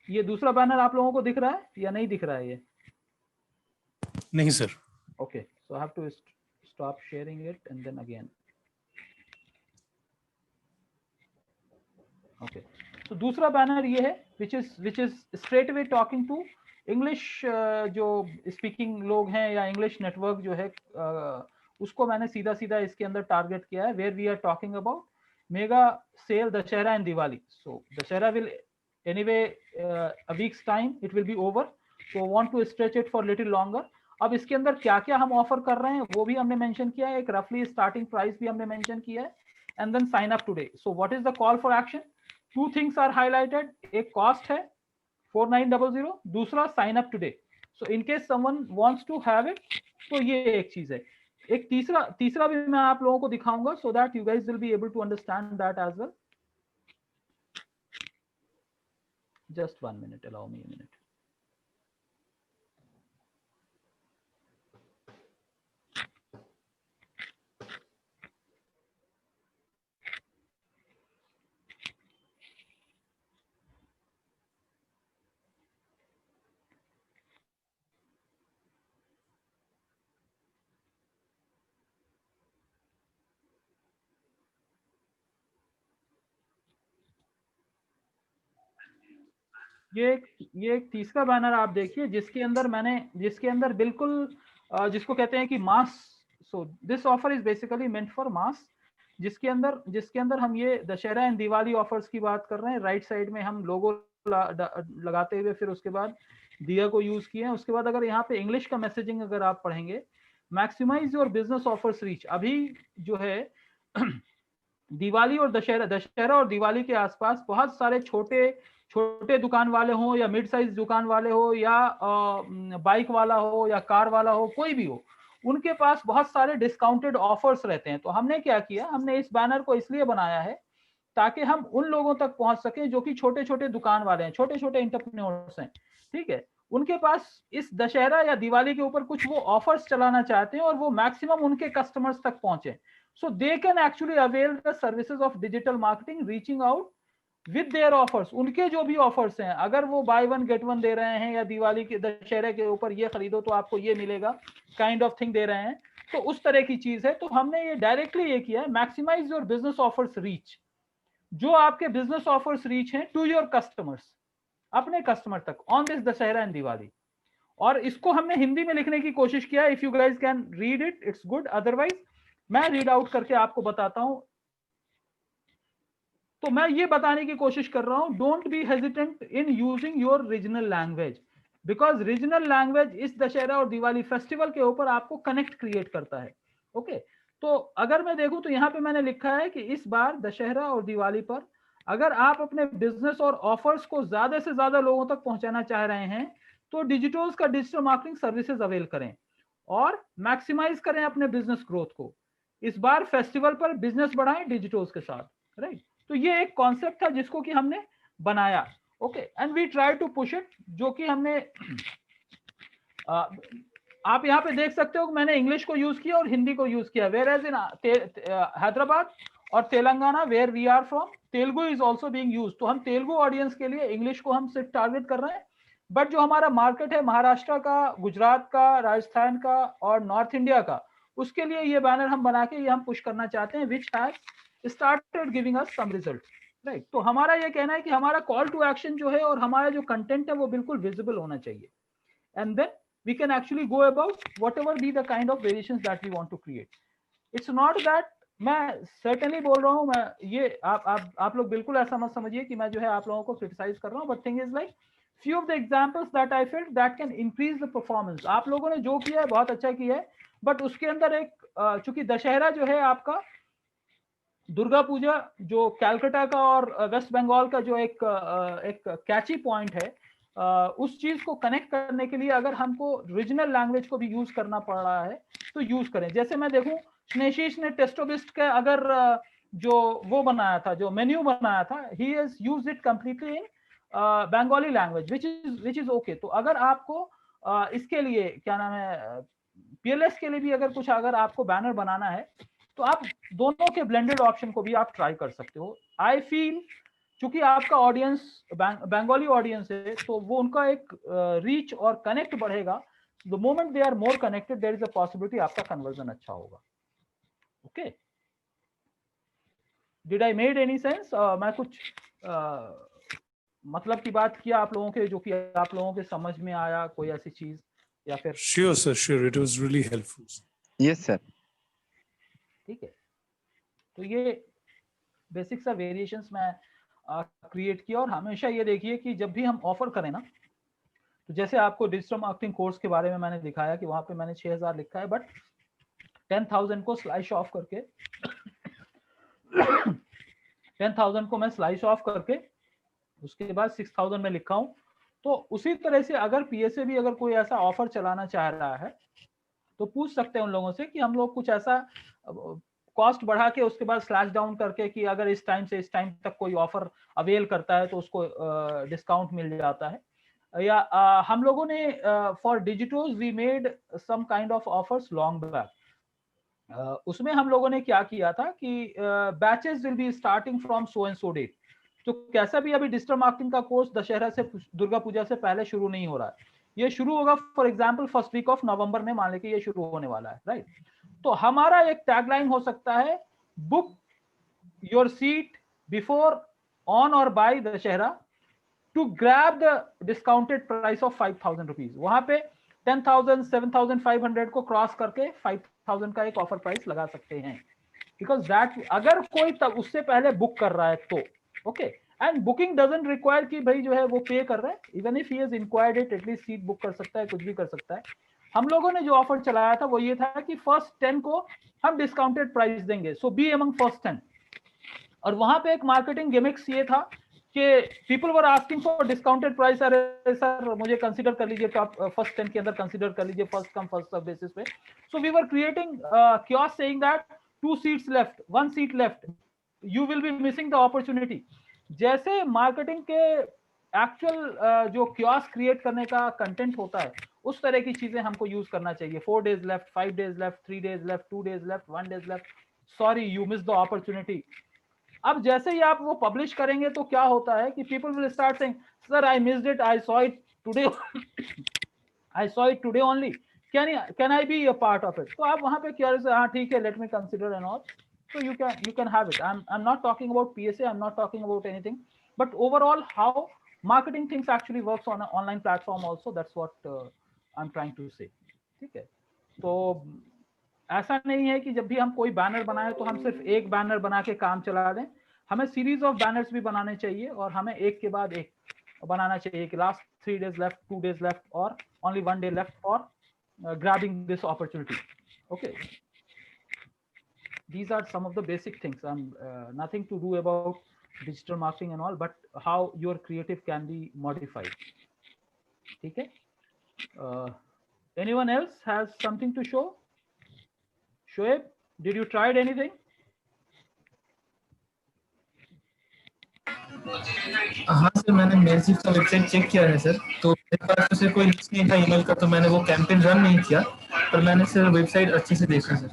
ये दूसरा बैनर आप लोगों को दिख रहा है या नहीं दिख रहा है? ये नहीं sir. Okay, so I have to stop sharing it and then again. Okay, तो दूसरा बैनर ये है which is straight away talking to English जो स्पीकिंग लोग हैं या इंग्लिश नेटवर्क जो है उसको मैंने सीधा इसके अंदर टारगेट किया है. Where we are talking about mega sale Dussehra and Diwali. So Dussehra will anyway a weeks time it will be over, so want to stretch it for little longer. अब इसके अंदर क्या क्या हम ऑफर कर रहे हैं वो भी हमने मेंशन किया है, एक रफली स्टार्टिंग प्राइस भी हमने मेंशन किया है, and then sign up today. So what is the call for action? Two things are highlighted. एक कॉस्ट है 4900, दूसरा sign up today. So in case someone wants to have it, तो ये एक चीज है. एक तीसरा भी मैं आप लोगों को दिखाऊंगा so that you guys will be able to understand that as well. Just 1 minute, allow me a minute. ये एक तीसरा बैनर आप देखिए जिसके अंदर बिल्कुल जिसको कहते हैं कि mass. So this offer is basically meant for mass, जिसके अंदर हम ये दशहरा एंड दिवाली ऑफर्स की बात कर रहे हैं. राइट साइड में हम लोगो लगाते हुए फिर उसके बाद दिया को यूज किए हैं. उसके बाद अगर यहाँ पे इंग्लिश का मैसेजिंग अगर आप पढ़ेंगे, maximise your business offers reach. अभी जो है दिवाली और दशहरा और दिवाली के आसपास बहुत सारे छोटे दुकान वाले हो या मिड साइज दुकान वाले हो या बाइक वाला हो या कार वाला हो, कोई भी हो, उनके पास बहुत सारे डिस्काउंटेड ऑफर्स रहते हैं. तो हमने क्या किया, हमने इस बैनर को इसलिए बनाया है ताकि हम उन लोगों तक पहुंच सके जो कि छोटे दुकान वाले हैं, छोटे एंटरप्रेन्योर्स हैं. ठीक है, उनके पास इस दशहरा या दिवाली के ऊपर कुछ वो ऑफर्स चलाना चाहते हैं और वो मैक्सिमम उनके कस्टमर्स तक पहुंचे. So they can actually avail the services of digital marketing, reaching out with their offers. उनके जो भी ऑफर्स हैं, अगर वो बाय वन गेट वन दे रहे हैं या दिवाली के दशहरे के ऊपर ये खरीदो तो आपको ये मिलेगा काइंड ऑफ थिंग दे रहे हैं, तो उस तरह की चीज है. तो हमने ये डायरेक्टली ये किया है, maximise your business offers reach. जो आपके बिजनेस ऑफर्स रीच हैं टू योर कस्टमर्स, अपने कस्टमर तक on this Dussehra and Diwali. और इसको हमने हिंदी में लिखने की कोशिश किया। If you guys can read it it's good, otherwise मैं रीड आउट करके आपको बताता हूं। तो मैं ये बताने की कोशिश कर रहा हूं, don't be hesitant in using your regional language, because regional language इस दशहरा और दिवाली फेस्टिवल के ऊपर आपको कनेक्ट क्रिएट करता है। ओके तो अगर मैं देखूं तो यहाँ पे मैंने लिखा है कि इस बार दशहरा और दिवाली पर अगर आप अपने बिजनेस और ऑफर्स को ज्यादा से ज्यादा लोगों तक पहुंचाना चाह रहे हैं तो डिजिटल्स का डिजिटल मार्केटिंग सर्विसेज अवेल करें और मैक्सिमाइज करें अपने बिजनेस ग्रोथ को। इस बार फेस्टिवल पर बिजनेस बढ़ाएं डिजिटल्स के साथ, राइट। तो ये एक कॉन्सेप्ट था जिसको कि हमने बनाया, okay, and we try to push it, जो कि हमने आप यहाँ पे देख सकते हो कि मैंने इंग्लिश को यूज किया और हिंदी को यूज किया। वेयर एज इन हैदराबाद और Telangana where we are from, Telugu is also being used. तो हम तेलुगु ऑडियंस के लिए इंग्लिश को हम सिर्फ टारगेट कर रहे हैं, बट जो हमारा मार्केट है महाराष्ट्र का, गुजरात का, राजस्थान का और नॉर्थ इंडिया का, उसके लिए ये बैनर हम बना के ये हम पुश करना चाहते हैं, which has started giving us some result, right. तो हमारा ये कहना है कि हमारा कॉल टू एक्शन जो है और हमारा जो कंटेंट है वो बिल्कुल विजिबल होना चाहिए, and then we can actually go about whatever be the kind of variations that we want to create. It's not that मैं certainly बोल रहा हूँ, मैं ये आप लोग बिल्कुल ऐसा मत समझिए कि मैं जो है आप लोगों को क्रिटिसाइज कर रहा हूँ, but thing is like few of the examples that I felt that can increase the performance. आप लोगों ने जो किया है बहुत अच्छा किया है, but उसके अंदर एक चूंकि दशहरा जो है आपका, दुर्गा पूजा जो कैलकाटा का और वेस्ट बंगाल का जो एक कैची पॉइंट है, उस चीज को कनेक्ट करने के लिए अगर हमको रीजनल लैंग्वेज को भी यूज करना पड़ रहा है तो यूज करें। जैसे मैं देखूं स्नेशीष ने टेस्टोबिस्ट का अगर जो वो बनाया था, जो मेन्यू बनाया था, he has used it completely in Bengali language which is okay. तो अगर आपको इसके लिए क्या नाम है, पीएलएस के लिए भी अगर कुछ अगर आपको बैनर बनाना है तो आप दोनों के ब्लेंडेड ऑप्शन को भी आप ट्राई कर सकते हो। आई फील चूंकि आपका ऑडियंस बंगाली ऑडियंस है तो वो उनका एक रीच और कनेक्ट बढ़ेगा। The moment they are more connected there is a possibility आपका कन्वर्जन अच्छा होगा। Okay, did I made any sense? मैं कुछ मतलब की बात किया आप लोगों के, जो कि आप लोगों के समझ में आया कोई ऐसी चीज या फिर? Sure sir, sure, it was really helpful. Yes sir. ठीक है, तो ये बेसिक सा वेरिएशंस में क्रिएट किया। और हमेशा ये देखिए कि जब भी हम ऑफर करें ना, तो जैसे आपको डिजिटल मार्केटिंग कोर्स के बारे में मैंने दिखाया कि वहां पे मैंने 6000 लिखा है, बट 10,000 को स्लाइस ऑफ करके 10,000 को मैं स्लाइस ऑफ करके उसके बाद 6,000 में लिखा हूं। तो उसी तरह से अगर पीएसए भी अगर कोई ऐसा ऑफर चलाना चाह रहा है तो पूछ सकते हैं उन लोगों से कि हम लोग कुछ ऐसा कॉस्ट बढ़ा के उसके बाद स्लैश डाउन करके कि अगर इस टाइम से इस टाइम तक कोई ऑफर अवेल करता है तो उसको डिस्काउंट मिल जाता है। या हम लोगों ने for digitals we made some kind of offers long back. उसमें हम लोगों ने क्या किया था कि batches will be starting from so and so date. तो कैसा भी अभी डिजिटल मार्केटिंग का कोर्स दशहरा से दुर्गा पूजा से पहले शुरू नहीं हो रहा है, ये शुरू होगा for example first week of November में, मान लेके ये शुरू होने वाला है, राइट। तो हमारा एक टैगलाइन हो सकता है, book your seat before on or by Dussehra to grab the discounted price of 5,000 rupees. वहां पे 10,000 7,500 को क्रॉस करके 5,000 का एक ऑफर प्राइस लगा सकते हैं, बिकॉज दैट अगर कोई तब उससे पहले बुक कर रहा है तो okay. And booking doesn't require कि भाई जो है वो पे कर रहा है, even if he has inquired it, at least seat book कर सकता है, कुछ भी कर सकता है। हम लोगों ने जो ऑफर चलाया था वो ये था कि फर्स्ट 10 को हम डिस्काउंटेड प्राइस देंगे, सो बी अमंग फर्स्ट 10। और वहां पे एक मार्केटिंग गिमिक्स ये था कि people were asking for discounted price, अरे सर मुझे कंसीडर कर लीजिए, तो आप फर्स्ट 10 के अंदर कंसीडर कर लीजिए first come first serve basis पे। So we were creating kiosk saying that 2 seats left, 1 seat left, you will be missing the opportunity. जैसे मार्केटिंग के एक्चुअल जो कियोस्क क्रिएट करने का कंटेंट होता है उस तरह की चीजें हमको यूज करना चाहिए। 4 days left, 5 days left, 3 days left, 2 days left, 1 day left, sorry you miss the opportunity. अब जैसे ही आप वो पब्लिश करेंगे तो क्या होता है कि people will start saying sir I missed it, I saw it today, I saw it today only, can I be a part of it. तो आप वहां पे क्या, हाँ ठीक है, let me consider and all, so you can have it. I'm not talking about PSA, I'm not talking about anything, but overall how marketing things actually works on an online platform also, that's what I am trying to say, ठीक है। तो ऐसा नहीं है कि जब भी हम कोई बैनर बनाए तो हम सिर्फ एक बैनर बना के काम चला दें, हमें सीरीज ऑफ बैनर्स भी बनाने चाहिए और हमें एक के बाद एक बनाना चाहिए कि last 3 days left, 2 days left, or only 1 day left for grabbing this opportunity. Okay, these are some of the basic things. Nothing to do about digital marketing and all, but how your creative can be modified. Okay. Anyone else has something to show? Shoaib, did you tried anything? हाँ sir, मैंने मेलशिप का website check किया है sir, तो मेरे पास तो sir कोई list नहीं था ईमेल का, तो मैंने वो कैंपेन रन नहीं किया, पर मैंने सर वेबसाइट अच्छे से देखा सर।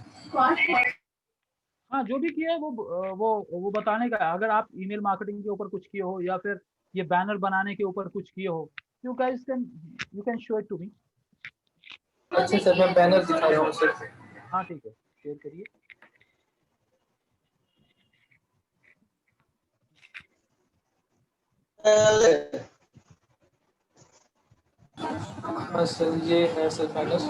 हाँ, जो भी किया है वो बताने का है। अगर आप ईमेल मार्केटिंग के ऊपर कुछ किए हो या फिर ये बैनर बनाने के ऊपर कुछ किए हो, you can show it to me. अच्छा सर, मैं बैनर दिखा रहा हूँ सर। हाँ ठीक है, शेयर करिए। हाँ सर, ये है सर बैनर।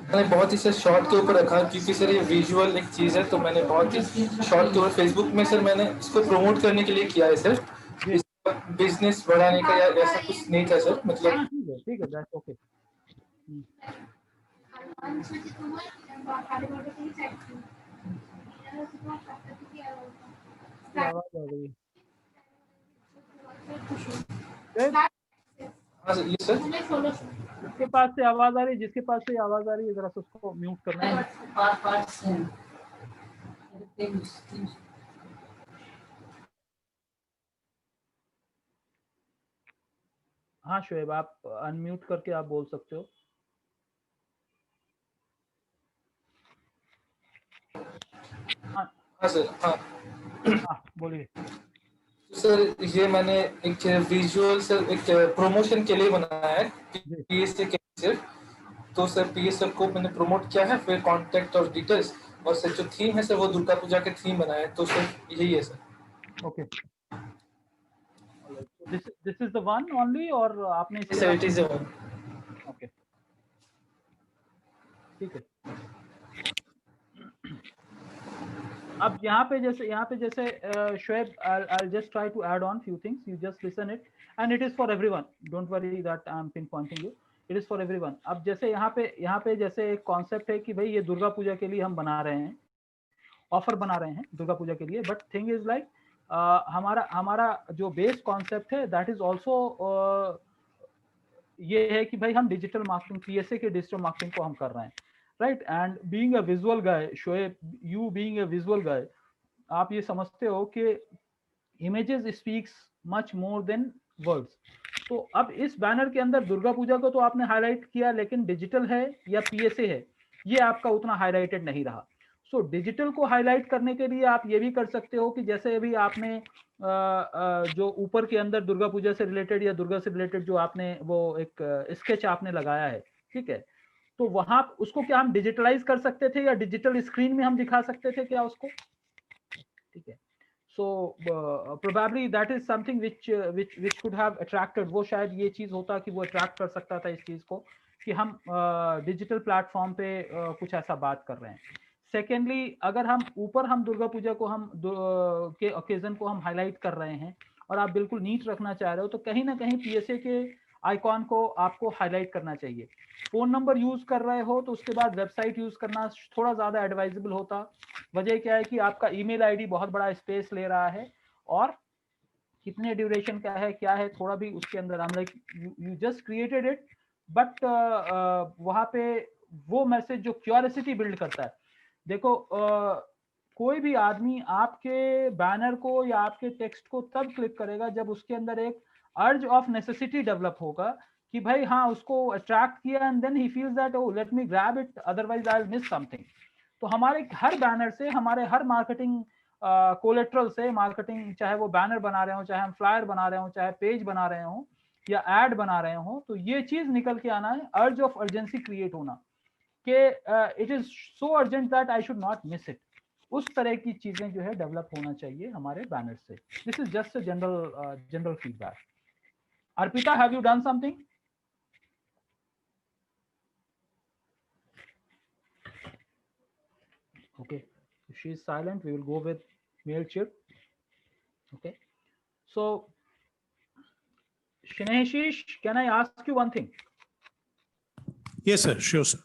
मैंने बहुत ही सर शॉर्ट के ऊपर रखा, क्योंकि सर ये विजुअल एक चीज़ है, तो मैंने बहुत ही शॉर्ट के ऊपर फेसबुक में सर मैंने इसको प्रमोट करने के लिए किया है सर, बिजनेस बढ़ाने का या ऐसा कुछ नहीं था सर, मतलब। ठीक है, दैट्स ओके। आवाज आ गई। हाँ सर, ये सर जिसके पास से आवाज आ रही है, जिसके पास से आवाज आ रही है, जरा सा उसको म्यूट करना है। हाँ शोएब, आप अनम्यूट करके आप बोल सकते हो। हाँ सर, हाँ बोलिए। सर ये मैंने एक विजुअल सर एक प्रमोशन के लिए बनाया है पीएसए के सिर्फ, तो सर पीएसए को मैंने प्रमोट किया है, फिर कॉन्टेक्ट और डिटेल्स, और सर जो थीम है सर वो दुर्गा पूजा के थीम बनाया है, तो सर यही है sir. Okay, this is the one only, और आपने sir it is one. Okay, ठीक है। अब यहाँ पे जैसे Shoaib, I'll just try to add on few things. You just listen it, and it is for everyone. Don't worry that I'm pinpointing you. It is for everyone. अब जैसे यहाँ पे जैसे एक कॉन्सेप्ट है कि भाई ये दुर्गा पूजा के लिए हम बना रहे हैं, ऑफर बना रहे हैं दुर्गा पूजा के लिए, बट थिंग इज लाइक हमारा जो बेस कॉन्सेप्ट है दैट इज ऑल्सो ये है कि भाई हम डिजिटल मार्केटिंग, पीएसए के डिजिटल मार्केटिंग को हम कर रहे हैं, right. And being a visual guy, Shoaib, you being a visual guy, आप ये समझते हो कि images speaks much more than words. तो अब इस बैनर के अंदर दुर्गा पूजा को तो आपने हाईलाइट किया, लेकिन डिजिटल है या पीएसए है ये आपका उतना हाईलाइटेड नहीं रहा। सो डिजिटल को हाईलाइट करने के लिए आप ये भी कर सकते हो कि जैसे अभी आपने जो ऊपर के अंदर दुर्गा पूजा से रिलेटेड या दुर्गा से रिलेटेड जो आपने वो एक स्केच आपने लगाया है, ठीक है, तो वहां उसको क्या हम डिजिटलाइज कर सकते थे या डिजिटल स्क्रीन में हम दिखा सकते थे क्या उसको, ठीक है। सो probably that is something which could have attracted, वो शायद ये चीज होता कि वो अट्रैक्ट कर सकता था इस चीज को कि हम डिजिटल प्लेटफॉर्म पे कुछ ऐसा बात कर रहे हैं। सेकेंडली, अगर हम ऊपर हम दुर्गा पूजा को हम के ओकेजन को हम हाईलाइट कर रहे हैं और आप बिल्कुल नीट रखना चाह रहे हो, तो कहीं ना कहीं पीएसए के आइकॉन को आपको हाईलाइट करना चाहिए। फोन नंबर यूज कर रहे हो तो उसके बाद वेबसाइट यूज करना थोड़ा ज्यादा एडवाइजेबल होता। वजह क्या है कि आपका ईमेल आईडी बहुत बड़ा स्पेस ले रहा है और कितने ड्यूरेशन का है क्या है थोड़ा भी उसके अंदर हम like you just created it, but वहां पे वो मैसेज जो क्यूरियोसिटी बिल्ड करता है। देखो कोई भी आदमी आपके बैनर को या आपके टेक्स्ट को तब क्लिक करेगा जब उसके अंदर एक अर्ज ऑफ नेसेसिटी डेवलप होगा कि भाई हाँ उसको अट्रैक्ट किया and then he feels that oh let me grab it otherwise I will miss something. तो हमारे हर बैनर से, हमारे हर मार्केटिंग कोलेट्रल से, मार्केटिंग चाहे वो बैनर बना रहे हो, चाहे हम फ्लायर बना रहे हो, चाहे पेज बना रहे हो या एड बना रहे हो, तो ये चीज निकल के आना है, अर्ज ऑफ अर्जेंसी क्रिएट होना कि it is so urgent that I should not miss it. उस तरह की चीजें जो है डेवलप होना चाहिए हमारे बैनर से। This is just a general feedback. Arpita, have you done something? Okay, if she is silent, we will go with Mailchimp. Okay, so Shinashish, can I ask you one thing? Yes, sir. Sure, sir.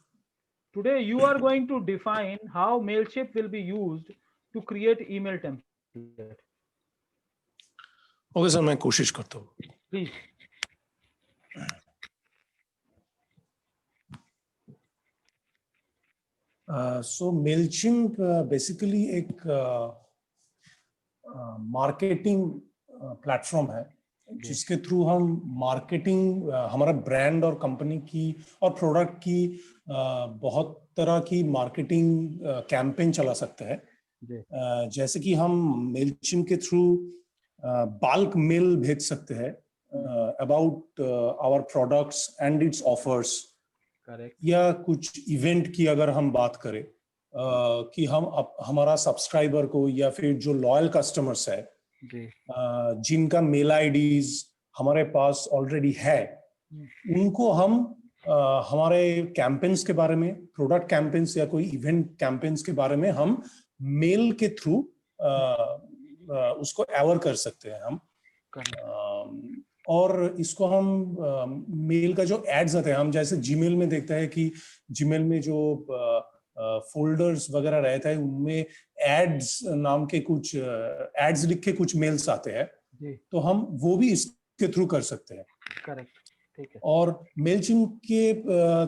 Today you are going to define how Mailchimp will be used to create email template. Okay sir, मैं कोशिश करता हूँ. Please. So Mailchimp basically एक marketing platform है जिसके through हम marketing, हमारा brand और कंपनी की और प्रोडक्ट की बहुत तरह की मार्केटिंग कैंपेन चला सकते हैं. जैसे कि हम मेलचिम्प के थ्रू बल्क मेल भेज सकते हैं about our products and its offers. Correct. या कुछ इवेंट की अगर हम बात करें कि हम हमारा सब्सक्राइबर को या फिर जो लॉयल कस्टमर्स है जिनका मेल आईडीज हमारे पास ऑलरेडी है, उनको हम हमारे कैंपेन्स के बारे में, प्रोडक्ट कैंपेन्स या कोई इवेंट कैंपेन्स के बारे में हम मेल के थ्रू उसको अवेयर कर सकते हैं हम. और इसको हम मेल का जो एड्स आते हैं, हम जैसे जीमेल में देखते हैं कि जीमेल में जो फोल्डर्स वगैरह रहता है उनमें एड्स नाम के कुछ एड्स लिख के कुछ मेल्स आते हैं, तो हम वो भी इसके थ्रू कर सकते हैं. करेक्ट. ठीक है. और मेलचिम्प के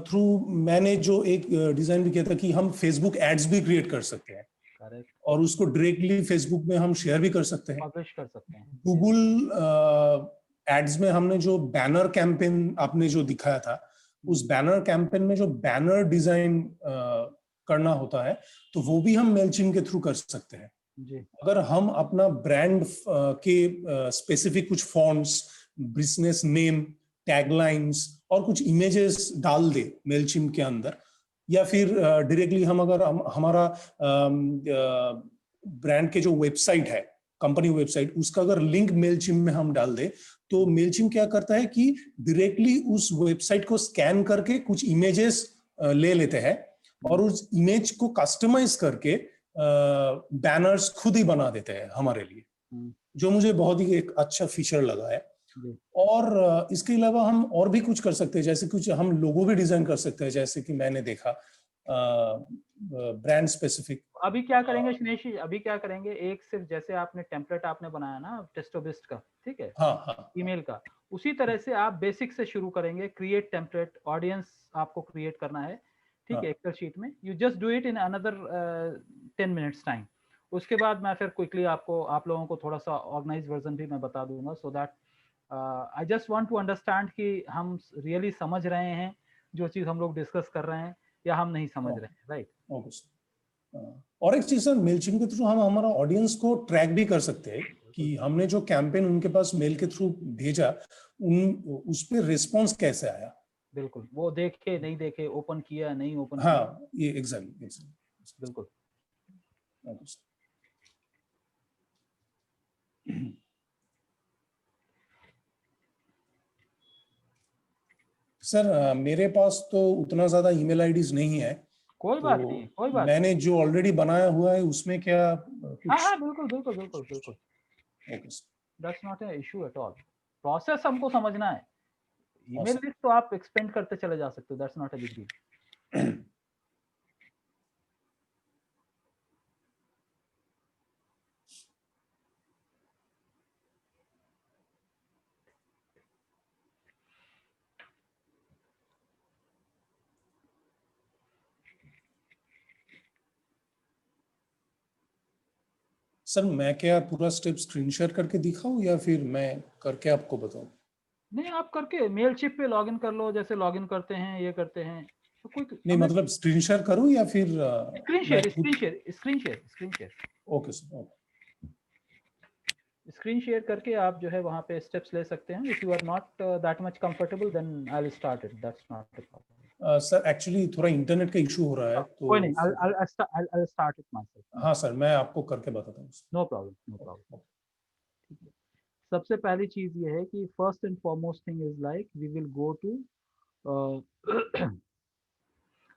थ्रू मैंने जो एक डिजाइन भी किया था कि हम फेसबुक एड्स भी क्रिएट कर सकते हैं. करेक्ट. और उसको डायरेक्टली फेसबुक में हम शेयर भी कर सकते हैं, पब्लिश कर सकते हैं. गूगल एड्स में हमने जो बैनर कैंपेन आपने जो दिखाया था, उस बैनर कैंपेन में जो बैनर डिजाइन करना होता है तो वो भी हम मेलचिम्प के थ्रू कर सकते हैं. जी. अगर हम अपना ब्रांड के स्पेसिफिक कुछ फॉन्ट्स, बिजनेस नेम, टैगलाइंस और कुछ इमेजेस डाल दे मेलचिम्प के अंदर, या फिर डायरेक्टली हम अगर हमारा ब्रांड के जो वेबसाइट है, कंपनी वेबसाइट, उसका अगर लिंक मेलचिम्प में हम डाल दे, तो मेलचिम्प क्या करता है कि डायरेक्टली उस वेबसाइट को स्कैन करके कुछ इमेजेस ले लेते हैं और उस इमेज को कस्टमाइज करके बैनर्स खुद ही बना देते हैं हमारे लिए, जो मुझे बहुत ही एक अच्छा फीचर लगा है. और इसके अलावा हम और भी कुछ कर सकते हैं, जैसे कुछ हम लोगो भी डिजाइन कर सकते हैं, जैसे कि मैंने देखा ब्रांड स्पेसिफिक. अभी क्या करेंगे शिनेश जी, अभी क्या करेंगे, एक सिर्फ जैसे आपने टेम्पलेट आपने बनाया ना टेस्टोबिस्ट का, ठीक है, हाँ, ईमेल का, उसी तरह से आप बेसिक से शुरू करेंगे. क्रिएट टेम्पलेट, ऑडियंस आपको क्रिएट करना है, ठीक है, एक्सेल शीट में. You just do it in another 10 minutes time. उसके बाद मैं फिर क्विकली आपको, आप लोगों को थोड़ा सा ऑर्गेनाइज वर्जन भी मैं बता दूंगा, so that I just want to understand कि हम रियली समझ रहे हैं जो चीज हम लोग डिस्कस कर रहे हैं या हम नहीं समझ रहे हैं. राइट. और एक चीज सर, मेलचिम्प के थ्रू हम हमारा ऑडियंस को ट्रैक भी कर सकते हैं कि हमने जो कैंपेन उनके पास मेल के थ्रू भेजा, उस पे रिस्पांस कैसे आया. बिल्कुल, वो देखे नहीं देखे, ओपन किया नहीं ओपन किया. हाँ, ये एग्जैक्टली. बिल्कुल. सर मेरे पास तो उतना ज्यादा ईमेल आईडीज नहीं है. कोई बात नहीं, कोई बात. मैंने जो ऑलरेडी बनाया हुआ है उसमें क्या हाँ, बिल्कुल बिल्कुल बिल्कुल बिल्कुल. Okay sir, that's not an issue at all. Process हमको समझना है. ईमेल लिस्ट तो आप एक्सपेंड करते चले जा सकते हो, that's not a big deal. Sir मैं क्या पूरा स्टेप स्क्रीन शेयर करके दिखाऊं या फिर मैं करके आपको बताऊं? नहीं, आप करके मेलचिप पे लॉगिन कर लो, जैसे लॉगिन करते हैं, ये करते हैं, तो कोई नहीं, मतलब स्क्रीन शेयर करूं या फिर screen share. Screen share. Okay sir, screen share करके आप जो है वहां पे स्टेप्स ले सकते हैं. If you are not that much comfortable then I will start it, that's not a problem. Sir actually थोड़ा इंटरनेट का इशू हो रहा है, तो कोई नहीं, I'll start it myself. हाँ सर, मैं आपको करके बताता हूँ. No problem. ठीक है. सबसे पहली चीज ये है कि first and foremost thing is like we will go to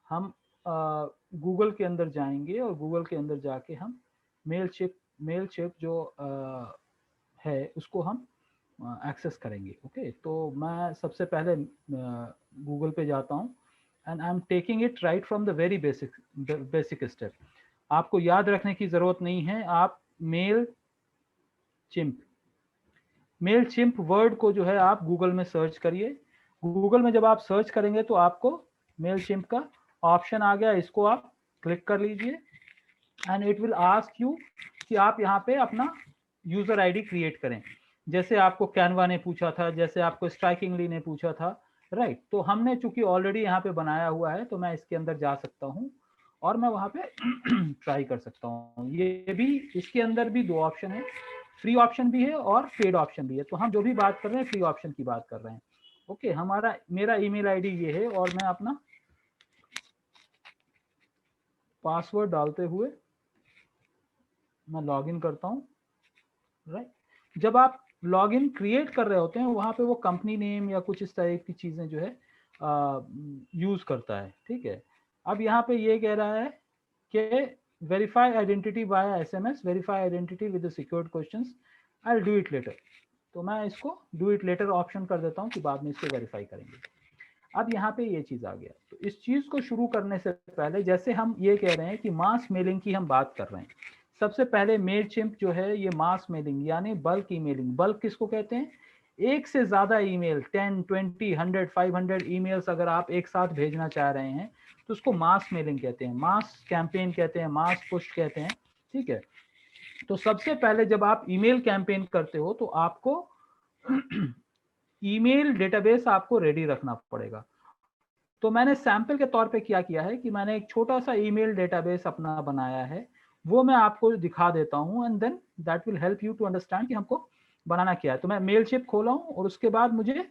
हम गूगल के अंदर जाएंगे और गूगल के अंदर जाके हम मेलशिप जो है उसको हम एक्सेस करेंगे। ओके, तो मैं सबसे पहले गूगल पे जाता हूँ and I am taking it right from the very basic step. आपको याद रखने की जरूरत नहीं है, आप मेल चिम्प वर्ड को जो है आप गूगल में सर्च करिए। गूगल में जब आप सर्च करेंगे तो आपको मेल चिम्प का ऑप्शन आ गया, इसको आप क्लिक कर लीजिए and it will ask you कि आप यहाँ पे अपना यूजर आईडी क्रिएट करें, जैसे आपको कैनवा ने पूछा था, जैसे आपको स्ट्राइकिंगली ने पूछा था, राइट। तो हमने चूंकि ऑलरेडी यहाँ पे बनाया हुआ है तो मैं इसके अंदर जा सकता हूँ और मैं वहाँ पे ट्राई कर सकता हूँ। ये भी, इसके अंदर भी 2 ऑप्शन है, फ्री ऑप्शन भी है और पेड ऑप्शन भी है। तो हम जो भी बात कर रहे हैं फ्री ऑप्शन की बात कर रहे हैं। ओके, मेरा ईमेल आईडी ये है और मैं अपना पासवर्ड डालते हुए मैं लॉगिन करता हूँ, राइट। जब आप लॉगिन क्रिएट कर रहे होते हैं वहां पे वो कंपनी नेम या कुछ इस तरह की चीजें जो है यूज करता है, ठीक है। अब यहाँ पे ये कह रहा है कि verify identity via SMS, verify identity with the secured questions, I will do it later. तो मैं इसको डू इट लेटर ऑप्शन कर देता हूँ कि बाद में इसको वेरीफाई करेंगे। अब यहाँ पे ये चीज आ गया। तो इस चीज को शुरू करने से पहले, जैसे हम ये कह रहे हैं कि मास मेलिंग की हम बात कर रहे हैं, सबसे पहले मेलचिम्प जो है ये मास मेलिंग यानी बल्क ईमेलिंग। बल्क किसको कहते हैं? एक से ज्यादा ईमेल, 10, 20, 100, 500 ईमेल्स अगर आप एक साथ भेजना चाह रहे हैं तो उसको मास मेलिंग कहते हैं, मास कैंपेन कहते हैं, मास पुश कहते हैं, ठीक है। तो सबसे पहले जब आप ईमेल कैंपेन करते हो तो आपको ईमेल डेटाबेस आपको रेडी रखना पड़ेगा। तो मैंने सैंपल के तौर पे क्या किया है कि मैंने एक छोटा सा ईमेल डेटाबेस अपना बनाया है, वो मैं आपको दिखा देता हूं and then that will help you to understand कि हमको बनाना क्या है। तो मैं मेलशिप खोला हूं और उसके बाद मुझे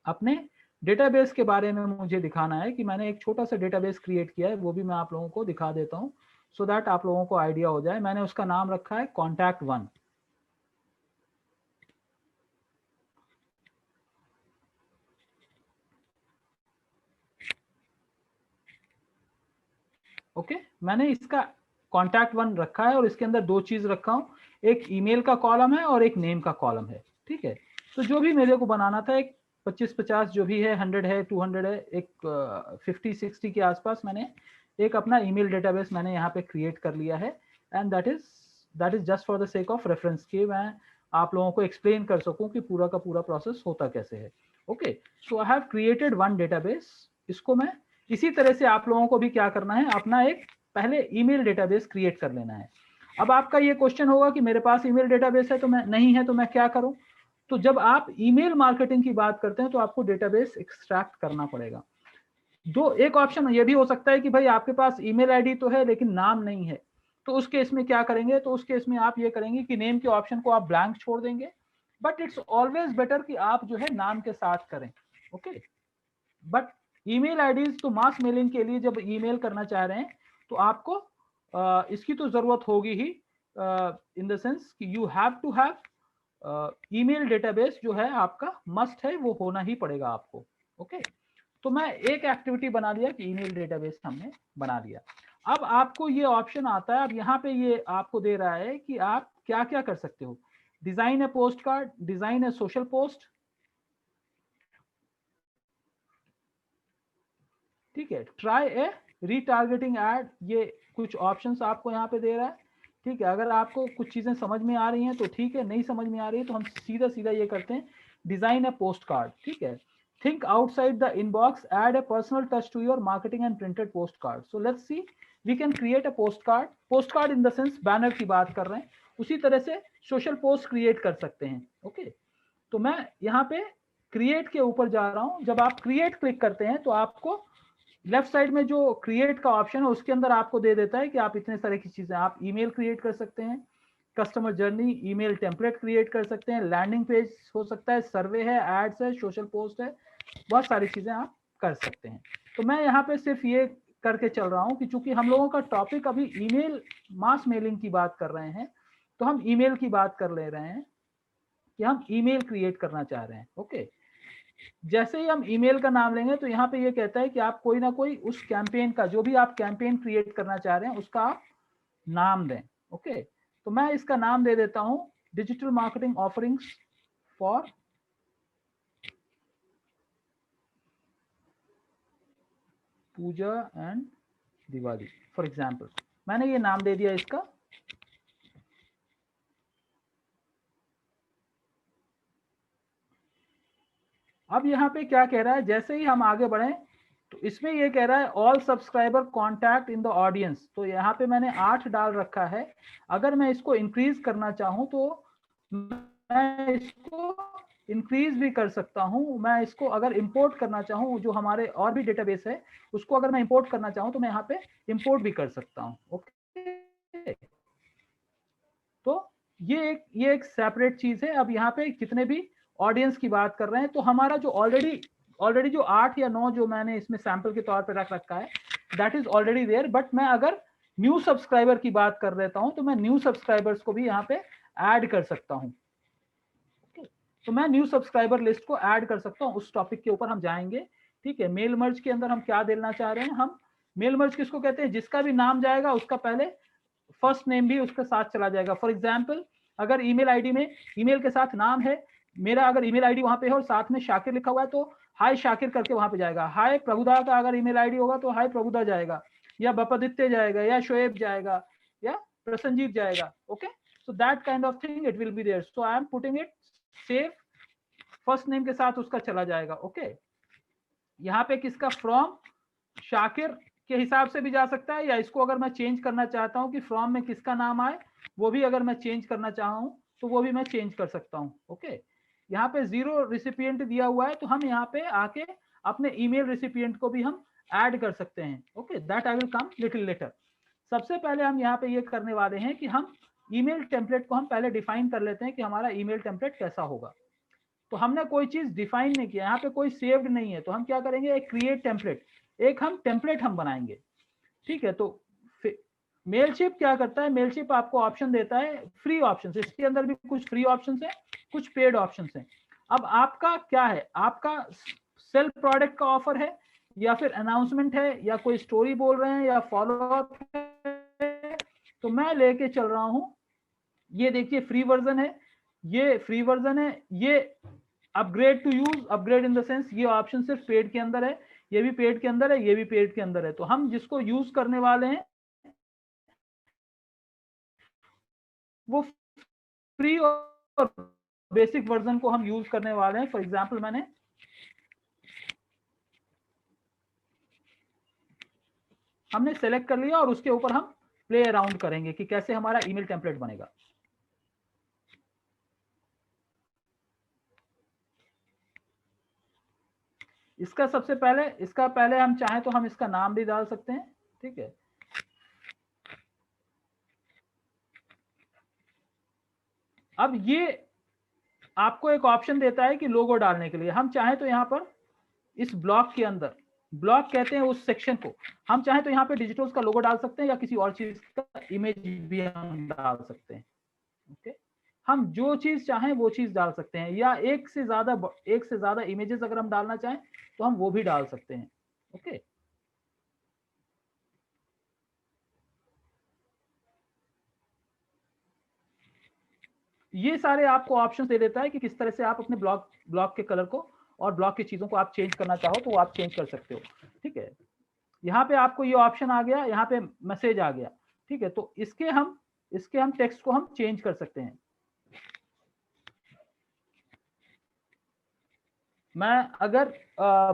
अपने डेटाबेस के बारे में मुझे दिखाना है कि मैंने एक छोटा सा डेटाबेस क्रिएट किया है, वो भी मैं आप लोगों को दिखा देता हूं सो दैट आप लोगों को आइडिया हो जाए। मैंने उसका नाम रखा है Contact1। ओके, मैंने इसका Contact1 रखा है और इसके अंदर 2 चीज रखा हूं, एक ईमेल का कॉलम है और एक नेम का कॉलम है, ठीक है। तो जो भी मेरे को बनाना था, एक 25-50 जो भी है, 100 है, 200 है, एक 50-60 के आसपास मैंने एक अपना ईमेल डेटाबेस मैंने यहाँ पे क्रिएट कर लिया है and that is just for the sake of reference कि मैं आप लोगों को एक्सप्लेन कर सकूं कि पूरा का पूरा प्रोसेस होता कैसे है। Okay, so I have created 1 database. इसको मैं इसी तरह से आप लोगों को भी क्या करना है, अपना एक पहले ईमेल डेटाबेस क्रिएट कर लेना है। अब आपका ये क्वेश्चन होगा कि मेरे पास ईमेल डेटाबेस है तो मैं नहीं है तो मैं क्या करूं? तो जब आप ईमेल मार्केटिंग की बात करते हैं तो आपको डेटाबेस एक्सट्रैक्ट करना पड़ेगा। एक ऑप्शन ये भी हो सकता है कि भाई आपके पास ईमेल आईडी तो है लेकिन नाम नहीं है, तो उस केस में क्या करेंगे? तो उस केस में आप ये करेंगे कि नेम के ऑप्शन को आप ब्लैंक छोड़ देंगे, बट इट्स ऑलवेज बेटर कि आप जो है नाम के साथ करें। ओके, बट ईमेल आईडीज तो मास मेलिंग के लिए जब ईमेल करना चाह रहे हैं तो आपको इसकी तो जरूरत होगी ही, इन द सेंस कि you have to have email database जो है आपका मस्ट है, वो होना ही पड़ेगा आपको। ओके, तो मैं एक एक्टिविटी बना लिया कि ईमेल डेटाबेस हमने बना लिया। अब आपको ये ऑप्शन आता है, अब यहाँ पे ये आपको दे रहा है कि आप क्या क्या कर सकते हो। डिजाइन ए पोस्ट कार्ड, डिजाइन ए सोशल पोस्ट, ठीक है। ट्राई ए रीटारगेटिंग एड, ये कुछ ऑप्शंस आपको यहाँ पे दे रहा है, ठीक है। अगर आपको कुछ चीजें समझ में आ रही हैं तो ठीक है, नहीं समझ में आ रही है तो हम सीधा सीधा ये करते हैं, डिजाइन ए पोस्ट कार्ड, ठीक है। Think outside the inbox, add a personal touch to your marketing and printed post card. So let's see, we can create a post card. Post card in the sense banner की बात कर रहे हैं, उसी तरह से सोशल पोस्ट क्रिएट कर सकते हैं। ओके, तो मैं यहाँ पे क्रिएट के ऊपर जा रहा हूँ। जब आप क्रिएट क्लिक करते हैं तो आपको लेफ्ट साइड में जो क्रिएट का ऑप्शन है उसके अंदर आपको दे देता है कि आप इतने सारे की चीजें, आप ईमेल क्रिएट कर सकते हैं, customer journey, email template create कर सकते हैं, लैंडिंग पेज हो सकता है, सर्वे है, एड्स है, सोशल पोस्ट है, बहुत सारी चीजें आप कर सकते हैं। तो मैं यहाँ पे सिर्फ ये करके चल रहा हूँ कि चूंकि हम लोगों का टॉपिक अभी ईमेल मास मेलिंग की बात कर रहे हैं तो हम ईमेल की बात कर ले रहे हैं कि हम ईमेल क्रिएट करना चाह रहे हैं। ओके, जैसे ही हम ईमेल का नाम लेंगे तो यहाँ पे ये कहता है कि आप कोई ना कोई उस कैंपेन का, जो भी आप कैंपेन क्रिएट करना चाह रहे हैं उसका आप नाम दें। ओके, तो मैं इसका नाम दे देता हूं digital marketing offerings for Puja and Diwali for example. मैंने ये नाम दे दिया इसका। अब यहाँ पे क्या कह रहा है, जैसे ही हम आगे बढ़े तो इसमें ये कह रहा है all subscriber contact in the audience. तो यहाँ पे मैंने 8 डाल रखा है। अगर मैं इसको इंक्रीज करना चाहूँ तो मैं इसको इंक्रीज भी कर सकता हूँ। मैं इसको अगर इंपोर्ट करना चाहूँ, जो हमारे और भी डेटाबेस है उसको अगर मैं इंपोर्ट करना चाहूँ तो मैं यहाँ पे इंपोर्ट भी कर सकता हूँ। ओके, तो ये एक सेपरेट चीज है। अब यहाँ पे कितने भी ऑडियंस की बात कर रहे हैं, तो हमारा जो ऑलरेडी जो 8 या 9 जो मैंने इसमें सैंपल के तौर पे रख रखा है, that is already there. But मैं अगर न्यू सब्सक्राइबर की बात कर लेता हूं तो मैं न्यू सब्सक्राइबर्स को भी यहाँ पे ऐड कर सकता हूँ। तो मैं न्यू सब्सक्राइबर लिस्ट को ऐड कर सकता हूँ। उस टॉपिक के ऊपर हम जाएंगे। ठीक है, मेल मर्ज के अंदर हम क्या देना चाह रहे हैं, हम मेल मर्ज किसको कहते हैं, जिसका भी नाम जाएगा उसका पहले फर्स्ट नेम भी उसके साथ चला जाएगा। फॉर एग्जाम्पल, अगर ईमेल आईडी में ईमेल के साथ नाम है मेरा, अगर ईमेल आईडी वहां पे है और साथ में शाकिर लिखा हुआ है तो हाय शाकिर करके वहां पे जाएगा। हाय प्रभुदा का अगर ईमेल आईडी होगा तो हाय प्रभुदा जाएगा, या बपादित्य जाएगा, या शोएब जाएगा, या प्रसन्नजीत जाएगा। Okay, so that kind of thing it will be there. So I am putting it save, first name के साथ उसका चला जाएगा। ओके, यहाँ पे किसका, फ्रॉम शाकिर के हिसाब से भी जा सकता है, या इसको अगर मैं चेंज करना चाहता हूँ कि फ्रॉम में किसका नाम आए, वो भी अगर मैं चेंज करना चाहूँ तो वो भी मैं चेंज कर सकता हूँ। ओके, यहाँ पे 0 रिसिपिएंट दिया हुआ है तो हम यहाँ पे आके अपने ईमेल रिसिपिएंट को भी हम ऐड कर सकते हैं। Okay, that I will come little letter. सबसे पहले हम यहाँ पे ये करने वाले हैं कि हम ईमेल टेम्पलेट को हम पहले डिफाइन कर लेते हैं कि हमारा ईमेल टेम्पलेट कैसा होगा। तो हमने कोई चीज डिफाइन नहीं किया, यहाँ पे कोई सेव्ड नहीं है, तो हम क्या करेंगे, एक क्रिएट टेम्पलेट, एक हम टेम्पलेट हम बनाएंगे। ठीक है, तो मेलशिप क्या करता है, मेलशिप आपको ऑप्शन देता है, फ्री ऑप्शन। इसके अंदर भी कुछ फ्री ऑप्शन है, कुछ पेड ऑप्शन है। अब आपका क्या है, आपका सेल्फ प्रोडक्ट का ऑफर है, या फिर अनाउंसमेंट है, या कोई स्टोरी बोल रहे हैं, या फॉलो अप है। तो मैं लेके चल रहा हूं, ये देखिए फ्री वर्जन है, ये फ्री वर्जन है। ये upgrade to use, upgrade in the sense ये ऑप्शन सिर्फ पेड के अंदर है, ये भी पेड के अंदर है, ये भी पेड के अंदर है। तो हम जिसको यूज करने वाले हैं वो फ्री और बेसिक वर्जन को हम यूज करने वाले हैं। फॉर एग्जांपल हमने सेलेक्ट कर लिया और उसके ऊपर हम प्ले अराउंड करेंगे कि कैसे हमारा ईमेल टेम्पलेट बनेगा। इसका पहले हम चाहें तो हम इसका नाम भी डाल सकते हैं। ठीक है, अब ये आपको एक ऑप्शन देता है कि लोगो डालने के लिए। हम चाहें तो यहाँ पर इस ब्लॉक के अंदर, ब्लॉक कहते हैं उस सेक्शन को, हम चाहें तो यहाँ पे डिजिटल्स का लोगो डाल सकते हैं, या किसी और चीज का इमेज भी हम डाल सकते हैं। ओके, हम जो चीज चाहें वो चीज डाल सकते हैं, या एक से ज्यादा इमेजेस अगर हम डालना चाहें तो हम वो भी डाल सकते हैं। ओके, ये सारे आपको ऑप्शन दे देता है कि किस तरह से आप अपने ब्लॉग के कलर को और ब्लॉग की चीजों को आप चेंज करना चाहो तो वो आप चेंज कर सकते हो। ठीक है, यहाँ पे आपको ये ऑप्शन आ गया, यहाँ पे मैसेज आ गया। ठीक है, तो इसके हम टेक्स्ट को हम चेंज कर सकते हैं। मैं अगर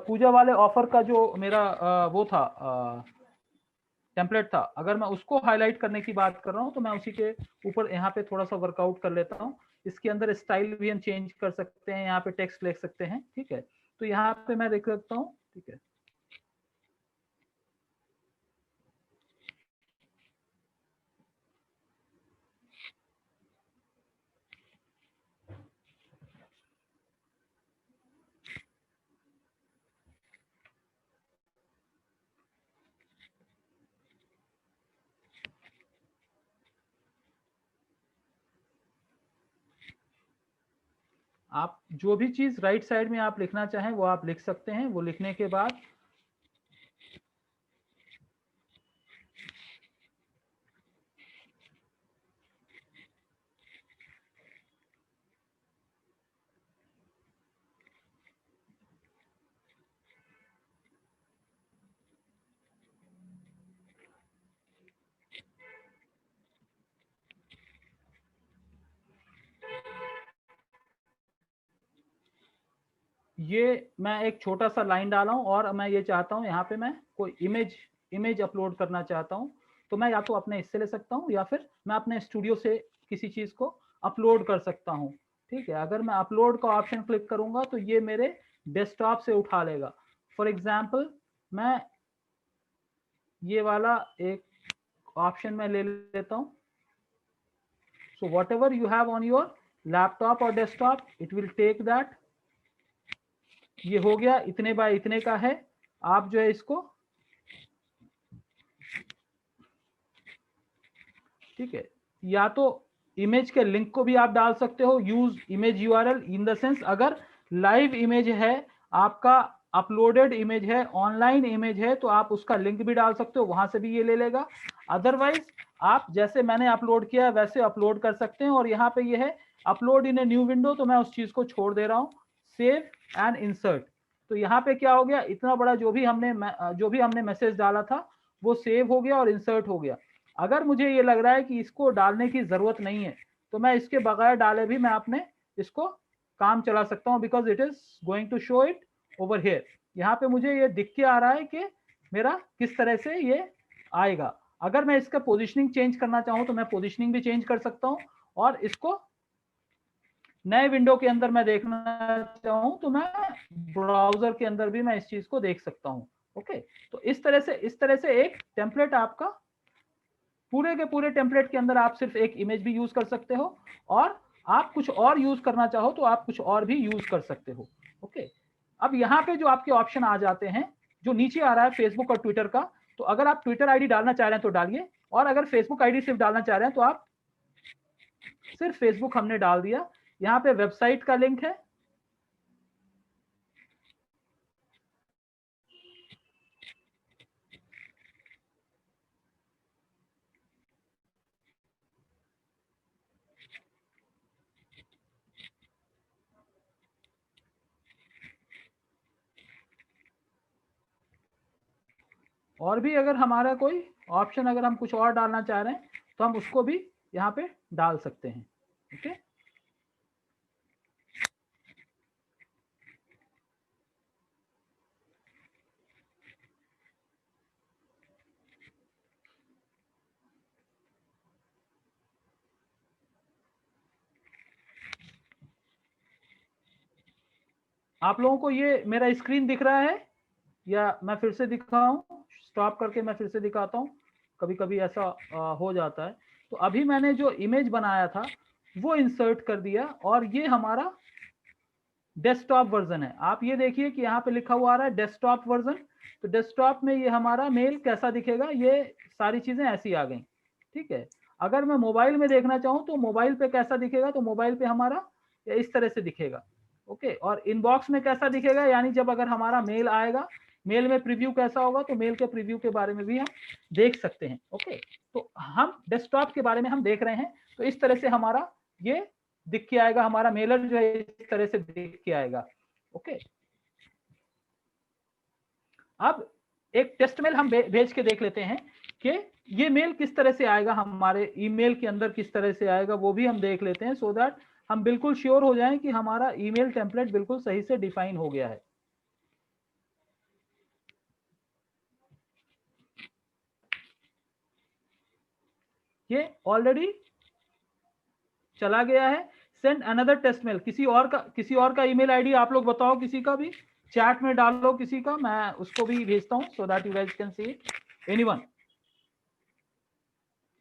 पूजा वाले ऑफर का जो मेरा वो था टेम्पलेट था, अगर मैं उसको हाईलाइट करने की बात कर रहा हूँ तो मैं उसी के ऊपर यहाँ पे थोड़ा सा वर्कआउट कर लेता हूँ। इसके अंदर स्टाइल भी हम चेंज कर सकते हैं, यहाँ पे टेक्स्ट लिख सकते हैं। ठीक है, तो यहाँ पे मैं लिख सकता हूँ। ठीक है, आप जो भी चीज राइट साइड में आप लिखना चाहें वो आप लिख सकते हैं। वो लिखने के बाद ये मैं एक छोटा सा लाइन डाला हूं और मैं ये चाहता हूं यहाँ पे मैं कोई इमेज अपलोड करना चाहता हूं, तो मैं या तो अपने हिस्से ले सकता हूं या फिर मैं अपने स्टूडियो से किसी चीज को अपलोड कर सकता हूं। ठीक है, अगर मैं अपलोड का ऑप्शन क्लिक करूंगा तो ये मेरे डेस्कटॉप से उठा लेगा। फॉर एग्जाम्पल मैं ये वाला एक ऑप्शन में ले लेता हूं। So whatever you have on your laptop or desktop it will take that. ये हो गया, इतने बाय इतने का है। आप जो है इसको, ठीक है, या तो इमेज के लिंक को भी आप डाल सकते हो, use image URL in the sense अगर लाइव इमेज है, आपका अपलोडेड इमेज है, ऑनलाइन इमेज है, तो आप उसका लिंक भी डाल सकते हो, वहां से भी ये ले लेगा। अदरवाइज आप जैसे मैंने अपलोड किया वैसे अपलोड कर सकते हैं। और यहाँ पे ये है upload in a new window, तो मैं उस चीज को छोड़ दे रहा हूँ, सेव एंड इंसर्ट। तो यहाँ पे क्या हो गया, इतना बड़ा जो भी हमने मैसेज डाला था वो सेव हो गया और इंसर्ट हो गया। अगर मुझे ये लग रहा है कि इसको डालने की जरूरत नहीं है तो मैं इसके बगैर डाले भी मैं अपने इसको काम चला सकता हूं, because it is going to show it over here. यहाँ पे मुझे ये दिख के आ रहा है कि मेरा किस तरह से ये आएगा। अगर मैं इसका पोजीशनिंग चेंज करना चाहूं तो मैं पोजीशनिंग भी चेंज कर सकता हूं, और इसको नए विंडो के अंदर मैं देखना चाहूं तो मैं ब्राउजर के अंदर भी मैं इस चीज को देख सकता हूं। ओके, तो इस तरह से एक टेम्पलेट आपका, पूरे के पूरे टेम्पलेट के अंदर आप सिर्फ एक इमेज भी यूज कर सकते हो, और आप कुछ और यूज करना चाहो तो आप कुछ और भी यूज कर सकते हो। ओके, अब यहाँ पे जो आपके ऑप्शन आ जाते हैं, जो नीचे आ रहा है फेसबुक और ट्विटर का, तो अगर आप ट्विटर आईडी डालना चाह रहे हैं तो डालिए, और अगर फेसबुक आईडी सिर्फ डालना चाह रहे हैं तो आप सिर्फ फेसबुक हमने डाल दिया। यहाँ पे वेबसाइट का लिंक है, और भी अगर हमारा कोई ऑप्शन अगर हम कुछ और डालना चाह रहे हैं तो हम उसको भी यहाँ पे डाल सकते हैं। ओके, आप लोगों को ये मेरा स्क्रीन दिख रहा है या मैं फिर से दिखाऊं? स्टॉप करके मैं फिर से दिखाता हूं, कभी कभी ऐसा हो जाता है। तो अभी मैंने जो इमेज बनाया था वो इंसर्ट कर दिया, और ये हमारा डेस्कटॉप वर्जन है। आप ये देखिए कि यहाँ पे लिखा हुआ आ रहा है डेस्कटॉप वर्जन। तो डेस्कटॉप में ये हमारा मेल कैसा दिखेगा, ये सारी चीजें ऐसी आ गई। ठीक है, अगर मैं मोबाइल में देखना चाहूँ तो मोबाइल पे कैसा दिखेगा, तो मोबाइल पे हमारा इस तरह से दिखेगा। ओके, और इनबॉक्स में कैसा दिखेगा, यानी जब अगर हमारा मेल आएगा, मेल में प्रीव्यू कैसा होगा, तो मेल के प्रीव्यू के बारे में भी हम देख सकते हैं। ओके, तो हम डेस्कटॉप के बारे में हम देख रहे हैं, तो इस तरह से हमारा ये दिख के आएगा, हमारा मेलर जो है इस तरह से दिख के आएगा। ओके, अब एक टेस्ट मेल हम भेज के देख लेते हैं कि ये मेल किस तरह से आएगा, हमारे ईमेल के अंदर किस तरह से आएगा, वो भी हम देख लेते हैं, सो दैट हम बिल्कुल श्योर हो जाएं कि हमारा ईमेल टेम्पलेट बिल्कुल सही से डिफाइन हो गया है। ये ऑलरेडी चला गया है। सेंड अनदर टेस्ट मेल, किसी और का ईमेल आईडी आप लोग बताओ, किसी का भी चैट में डालो, किसी का, मैं उसको भी भेजता हूं so that you guys can see it. Anyone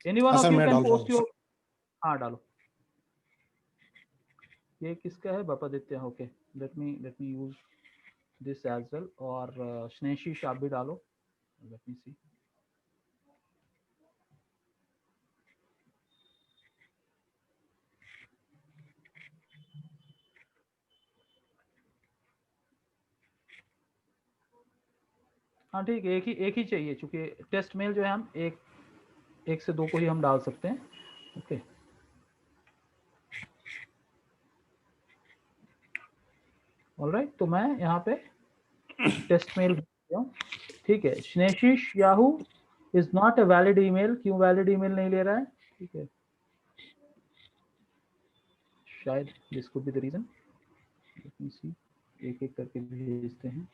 of you can post your, हाँ डालो। ये किसका है, Bapaditya. Okay, let me use this as well, और स्नेशिश आप भी डालो, लेट मी सी। हाँ ठीक है, एक ही चाहिए, क्योंकि टेस्ट मेल जो है हम एक से 2 को ही हम डाल सकते हैं। ओके ऑलराइट, तो मैं यहाँ पे टेस्ट मेल भेजता हूँ। ठीक है, Snehashish Yahoo is not a valid email. क्यों वैलिड ईमेल नहीं ले रहा है? ठीक है, शायद this could be the reason. Let me see, एक एक करके भेजते हैं।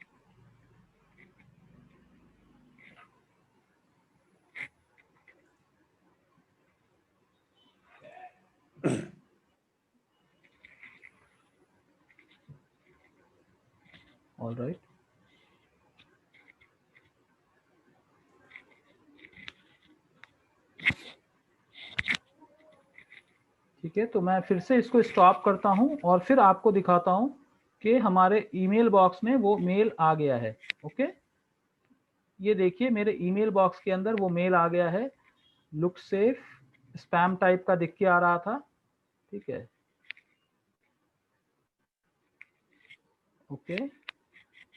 ऑल राइट, ठीक है, तो मैं फिर से इसको स्टॉप करता हूं और फिर आपको दिखाता हूं कि हमारे ईमेल बॉक्स में वो मेल आ गया है। ओके, ये देखिए मेरे ईमेल बॉक्स के अंदर वो मेल आ गया है। लुक सेफ, स्पैम टाइप का दिख के आ रहा था। ठीक है, ओके,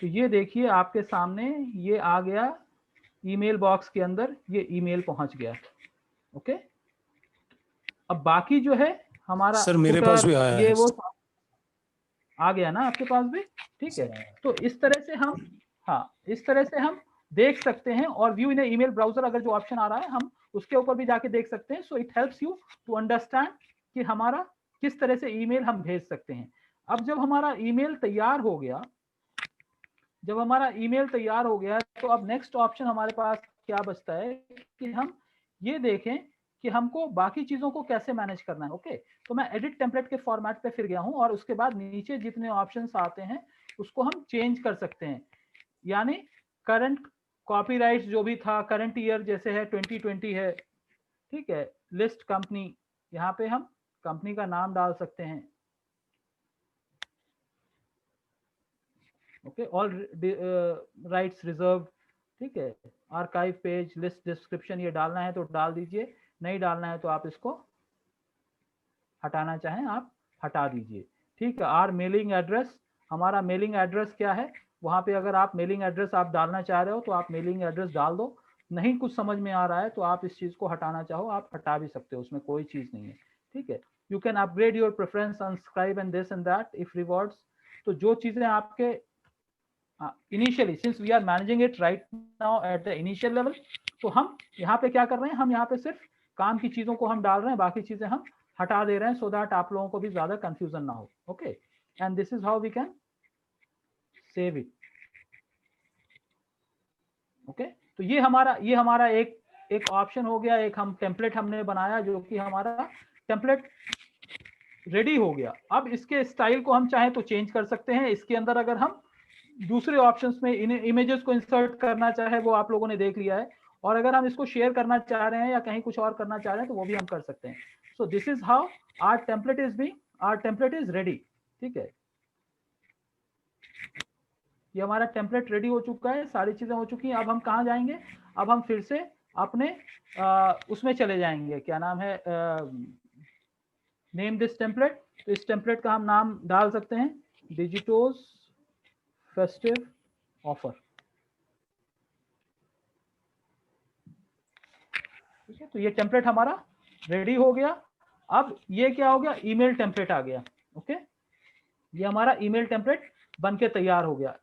तो ये देखिए आपके सामने ये आ गया ईमेल बॉक्स के अंदर, ये ईमेल पहुंच गया। ओके, अब बाकी जो है हमारा सर मेरे पास भी आया ये है। वो आ गया ना आपके पास भी? ठीक है, तो इस तरह से हम, हाँ इस तरह से हम देख सकते हैं। और व्यू इन ईमेल ब्राउजर अगर जो ऑप्शन आ रहा है हम उसके ऊपर भी जाके देख सकते हैं। So it helps you to understand कि हमारा किस तरह से ईमेल हम भेज सकते हैं। अब जब हमारा ईमेल तैयार हो गया, तो अब नेक्स्ट ऑप्शन हमारे पास क्या बचता है कि हम ये देखें कि हमको बाकी चीजों को कैसे मैनेज करना है। ओके, तो मैं एडिट टेम्पलेट के फॉर्मेट पे फिर गया हूं और उसके बाद नीचे जितने ऑप्शंस आते हैं उसको हम चेंज कर सकते हैं। यानी करंट कॉपीराइट जो भी था, करंट ईयर जैसे है 2020 है। ठीक है, लिस्ट कंपनी, यहाँ पे हम कंपनी का नाम डाल सकते हैं। Okay, all rights reserve. ठीक है, आर्काइव पेज, लिस्ट डिस्क्रिप्शन, ये डालना है तो डाल दीजिए, नहीं डालना है तो आप इसको हटाना चाहें आप हटा दीजिए। ठीक है, आर मेलिंग एड्रेस, हमारा मेलिंग एड्रेस क्या है, वहां पे अगर आप मेलिंग एड्रेस आप डालना चाह रहे हो तो आप मेलिंग एड्रेस डाल दो। नहीं कुछ समझ में आ रहा है तो आप इस चीज को हटाना चाहो आप हटा भी सकते हो, उसमें कोई चीज नहीं है। ठीक है, you can upgrade your preference, unsubscribe and this and that if rewards. तो जो चीजें आपके initially, since we are managing it right now at the initial level, तो हम यहाँ पे क्या कर रहे हैं, हम यहाँ पे सिर्फ काम की चीजों को हम डाल रहे हैं, बाकी चीजें हम हटा दे रहे हैं, सो दैट आप लोगों को भी ज्यादा कंफ्यूजन ना हो। Okay, and this is how we can save it. Okay, तो ये हमारा एक ऑप्शन हो गया, एक हम टेम्पलेट हमने बनाया जो कि हमारा टेम्पलेट रेडी हो गया। अब इसके स्टाइल को हम चाहें तो चेंज कर सकते हैं। इसके अंदर अगर हम दूसरे ऑप्शंस में इमेजेस को इंसर्ट करना चाहे वो आप लोगों ने देख लिया है, और अगर हम इसको शेयर करना चाह रहे हैं या कहीं कुछ और करना चाह रहे हैं तो वो भी हम कर सकते हैं। So this is how our template is ready. ठीक है, ये हमारा टेम्पलेट रेडी हो चुका है, सारी चीजें हो चुकी हैं। अब हम कहाँ जाएंगे, अब हम फिर से अपने उसमें चले जाएंगे, क्या नाम है, नेम दिस टेम्पलेट। तो इस टेम्पलेट का हम नाम डाल सकते हैं डिजिटोस फेस्टिव ऑफर। ठीक है, तो ये टेम्पलेट हमारा रेडी हो गया। अब ये क्या हो गया, ईमेल टेम्पलेट आ गया। ओके, ये हमारा ईमेल टेम्पलेट बन के तैयार हो गया।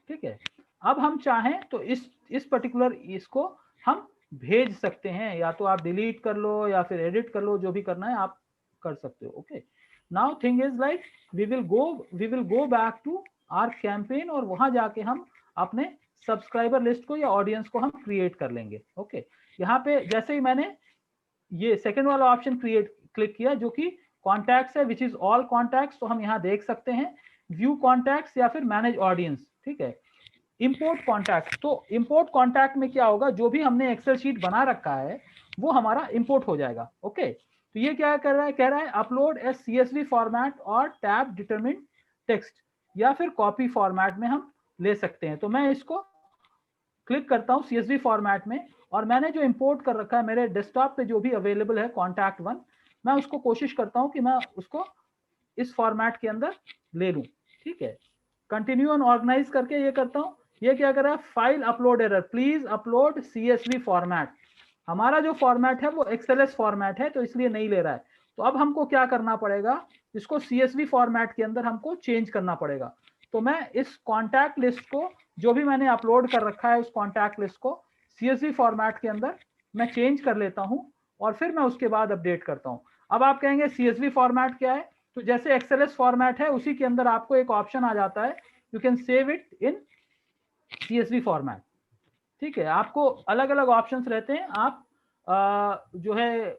ठीक है, अब हम चाहें तो इस पर्टिकुलर इसको हम भेज सकते हैं, या तो आप डिलीट कर लो या फिर एडिट कर लो, जो भी करना है आप कर सकते हो। Okay, now thing is like we will go back to our campaign, और वहां जाके हम अपने सब्सक्राइबर लिस्ट को या ऑडियंस को हम क्रिएट कर लेंगे। ओके, यहाँ पे जैसे ही मैंने ये सेकेंड वाला ऑप्शन क्लिक किया जो कि कॉन्टैक्ट्स है, विच इज ऑल कॉन्टैक्ट्स, तो हम यहाँ देख सकते हैं व्यू कॉन्टैक्ट्स या फिर मैनेज ऑडियंस। ठीक है, इंपोर्ट कॉन्टैक्ट, तो इंपोर्ट कॉन्टैक्ट में क्या होगा, जो भी हमने एक्सेल शीट बना रखा है वो हमारा इंपोर्ट हो जाएगा। ओके, तो ये क्या कर रहा है, कह रहा है अपलोड ए CSV फॉर्मेट और टैब डिटरमिन टेक्स्ट, या फिर कॉपी फॉर्मेट में हम ले सकते हैं। तो मैं इसको क्लिक करता हूं CSV फॉर्मेट में, और मैंने जो इंपोर्ट कर रखा है मेरे डेस्कटॉप पे जो भी अवेलेबल है कॉन्टैक्ट 1, मैं उसको कोशिश करता हूं कि मैं उसको इस फॉर्मेट के अंदर ले लूं। ठीक है, कंटिन्यू ऑन ऑर्गेनाइज करके ये करता हूँ। ये क्या कर रहा है, file upload error, please upload CSV format. हमारा जो फॉर्मेट है वो XLS फॉर्मेट है, तो इसलिए नहीं ले रहा है। तो अब हमको क्या करना पड़ेगा, इसको CSV फॉर्मेट के अंदर हमको चेंज करना पड़ेगा। तो मैं इस कॉन्टैक्ट लिस्ट को, जो भी मैंने अपलोड कर रखा है उस कॉन्टैक्ट लिस्ट को CSV फॉर्मेट के अंदर मैं चेंज कर लेता हूं और फिर मैं उसके बाद अपडेट करता हूं। अब आप कहेंगे CSV फॉर्मेट क्या है, तो जैसे XLS फॉर्मेट है उसी के अंदर आपको एक ऑप्शन आ जाता है, you can save it in CSV format. ठीक है, आपको अलग अलग ऑप्शंस रहते हैं। आप जो है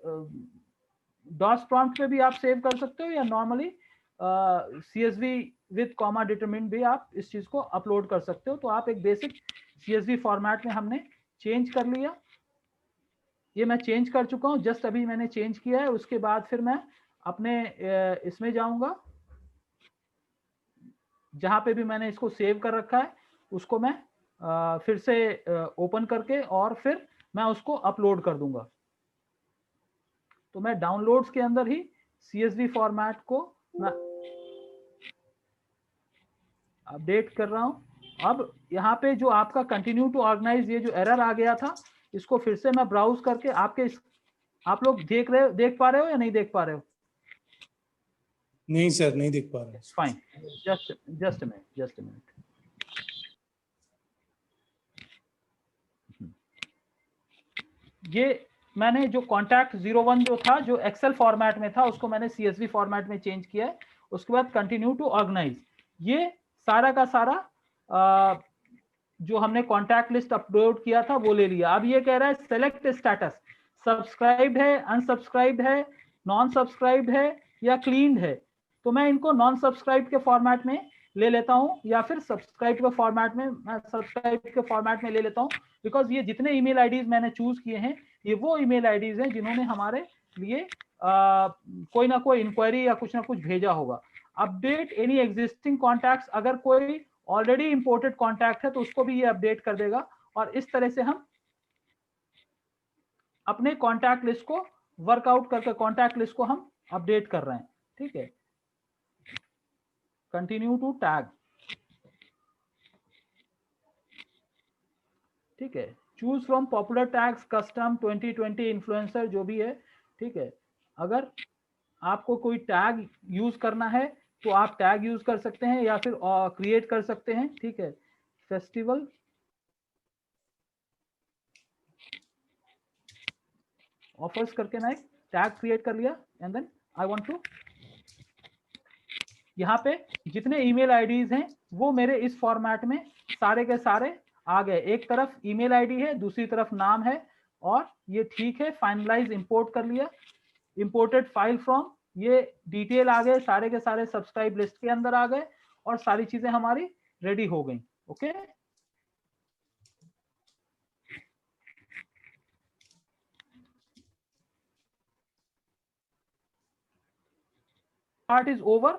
डॉस प्रॉम्प्ट पे भी आप सेव कर सकते हो, या normally CSV with comma determine भी आप इस चीज को अपलोड कर सकते हो। तो आप एक बेसिक CSV फॉर्मेट में हमने चेंज कर लिया। ये मैं चेंज कर चुका हूं, जस्ट अभी मैंने चेंज किया है। उसके बाद फिर मैं अपने इसमें जाऊंगा, जहां पे भी मैंने इसको सेव कर रखा है उसको मैं फिर से ओपन करके और फिर मैं उसको अपलोड कर दूंगा। तो मैं डाउनलोड्स के अंदर ही CSV फॉर्मेट को मैं अपडेट कर रहा हूं। अब यहाँ पे जो आपका कंटिन्यू टू ऑर्गेनाइज, ये जो एरर आ गया था, इसको फिर से मैं ब्राउज करके आप लोग देख पा रहे हो या नहीं देख पा रहे हो? नहीं सर, नहीं देख पा रहे। Fine, just a minute. ये मैंने जो कॉन्टैक्ट 01 जो था, जो एक्सेल फॉर्मेट में था, उसको मैंने CSV फॉर्मेट में चेंज किया है। उसके बाद कंटिन्यू टू ऑर्गेनाइज, ये सारा का सारा जो हमने कॉन्टैक्ट लिस्ट अपलोड किया था वो ले लिया। अब ये कह रहा है सेलेक्ट स्टेटस, सब्सक्राइब्ड है, अनसब्सक्राइब्ड है, नॉन सब्सक्राइब्ड है या क्लीन्ड है। तो मैं इनको नॉन सब्सक्राइब के फॉर्मेट में ले लेता हूं, या फिर सब्सक्राइब के फॉर्मेट में, मैं सब्सक्राइब के फॉर्मेट में ले लेता हूं, बिकॉज ये जितने ईमेल आईडीज मैंने चूज किए हैं ये वो ईमेल आईडीज हैं जिन्होंने हमारे लिए कोई ना कोई इंक्वायरी या कुछ ना कुछ भेजा होगा। अपडेट एनी एग्जिस्टिंग कॉन्टैक्ट्स, अगर कोई ऑलरेडी इंपोर्टेड कॉन्टैक्ट है तो उसको भी ये अपडेट कर देगा। और इस तरह से हम अपने कॉन्टैक्ट लिस्ट को वर्कआउट करके कॉन्टैक्ट लिस्ट को हम अपडेट कर रहे हैं। ठीक है, कंटिन्यू टू टैग। ठीक है, choose from popular tags, custom, 2020 influencer, जो भी है। ठीक है, अगर आपको कोई टैग यूज करना है तो आप टैग यूज कर सकते हैं या फिर क्रिएट कर सकते हैं। ठीक है, फेस्टिवल ऑफर्स करके मैं एक टैग क्रिएट कर लिया and then I want to, यहाँ पे जितने ईमेल आईडीज हैं वो मेरे इस फॉर्मेट में सारे के सारे आ गए। एक तरफ ईमेल आईडी है, दूसरी तरफ नाम है, और ये ठीक है। फाइनलाइज इंपोर्ट कर लिया, इंपोर्टेड फाइल फ्रॉम, ये डिटेल आ गए, सारे के सारे सब्सक्राइब लिस्ट के अंदर आ गए और सारी चीजें हमारी रेडी हो गई। Okay, part is over.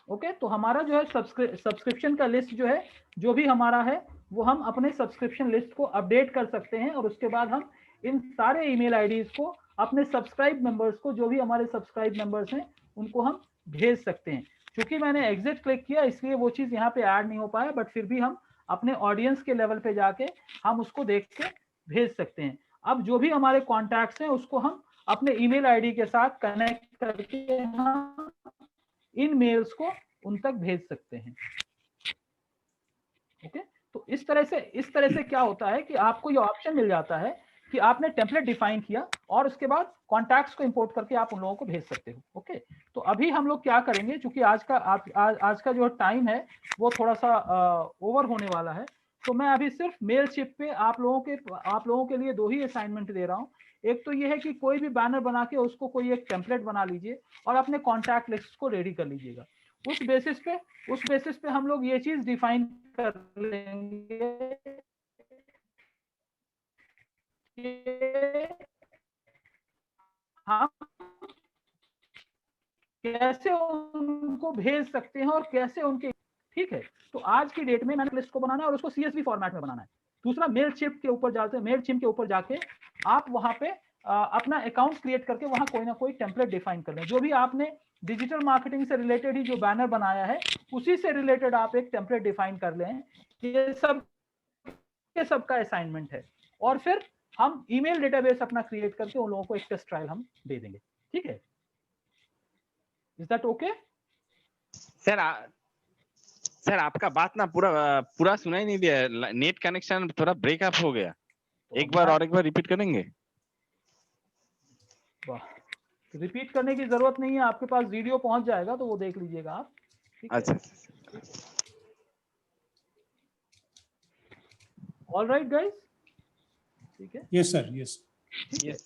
Okay, तो हमारा जो है सब्सक्रिप्शन का लिस्ट जो है, जो भी हमारा है, वो हम अपने सब्सक्रिप्शन लिस्ट को अपडेट कर सकते हैं और उसके बाद हम इन सारे ईमेल आईडीज को अपने सब्सक्राइब मेंबर्स को, जो भी हमारे सब्सक्राइब मेंबर्स हैं, उनको हम भेज सकते हैं। क्योंकि मैंने एग्जिट क्लिक किया इसलिए वो चीज यहाँ पे ऐड नहीं हो पाया, बट फिर भी हम अपने ऑडियंस के लेवल पे जाके हम उसको देख के भेज सकते हैं। अब जो भी हमारे कॉन्टैक्ट्स हैं उसको हम अपने ईमेल आईडी के साथ कनेक्ट करके हम इन मेल्स को उन तक भेज सकते हैं। ओके, तो इस तरह से क्या होता है कि आपको ये ऑप्शन मिल जाता है कि आपने टेम्पलेट डिफाइन किया और उसके बाद कॉन्टैक्ट्स को इंपोर्ट करके आप उन लोगों को भेज सकते हो। ओके, तो अभी हम लोग क्या करेंगे, क्योंकि आज का जो टाइम है वो थोड़ा सा ओवर होने वाला है, तो मैं अभी सिर्फ मेल शिप पे आप लोगों के लिए 2 ही असाइनमेंट दे रहा हूँ। एक तो ये है कि कोई भी बैनर बना के उसको कोई एक टेम्पलेट बना लीजिए और अपने कॉन्टैक्ट लिस्ट को रेडी कर लीजिएगा। उस बेसिस पे हम लोग ये चीज डिफाइन कर लेंगे हम कैसे उनको भेज सकते हैं और कैसे उनके। ठीक है, तो आज की डेट में मैंने लिस्ट को बनाना है और उसको CSV फॉर्मेट में बनाना है। दूसरा, मेल चिप के ऊपर जाके आप वहां पे अपना अकाउंट क्रिएट करके वहां कोई ना कोई टेम्पलेट डिफाइन कर लें। जो भी आपने डिजिटल मार्केटिंग से रिलेटेड ही जो बैनर बनाया है उसी से रिलेटेड आप एक टेम्पलेट डिफाइन कर लें। ये सब का असाइनमेंट है। और फिर हम ईमेल डेटाबेस अपना क्रिएट करके उन लोगों को एक टेस्ट ट्रायल हम दे देंगे। ठीक है, इज दैट ओके? सर आपका बात ना पूरा सुनाई नहीं दिया, नेट कनेक्शन थोड़ा ब्रेकअप हो गया। एक बार रिपीट करेंगे? रिपीट करने की जरूरत नहीं है, आपके पास वीडियो पहुंच जाएगा तो वो देख लीजिएगा आप। अच्छा, ऑल राइट गाइस, ठीक है। Yes sir, yes.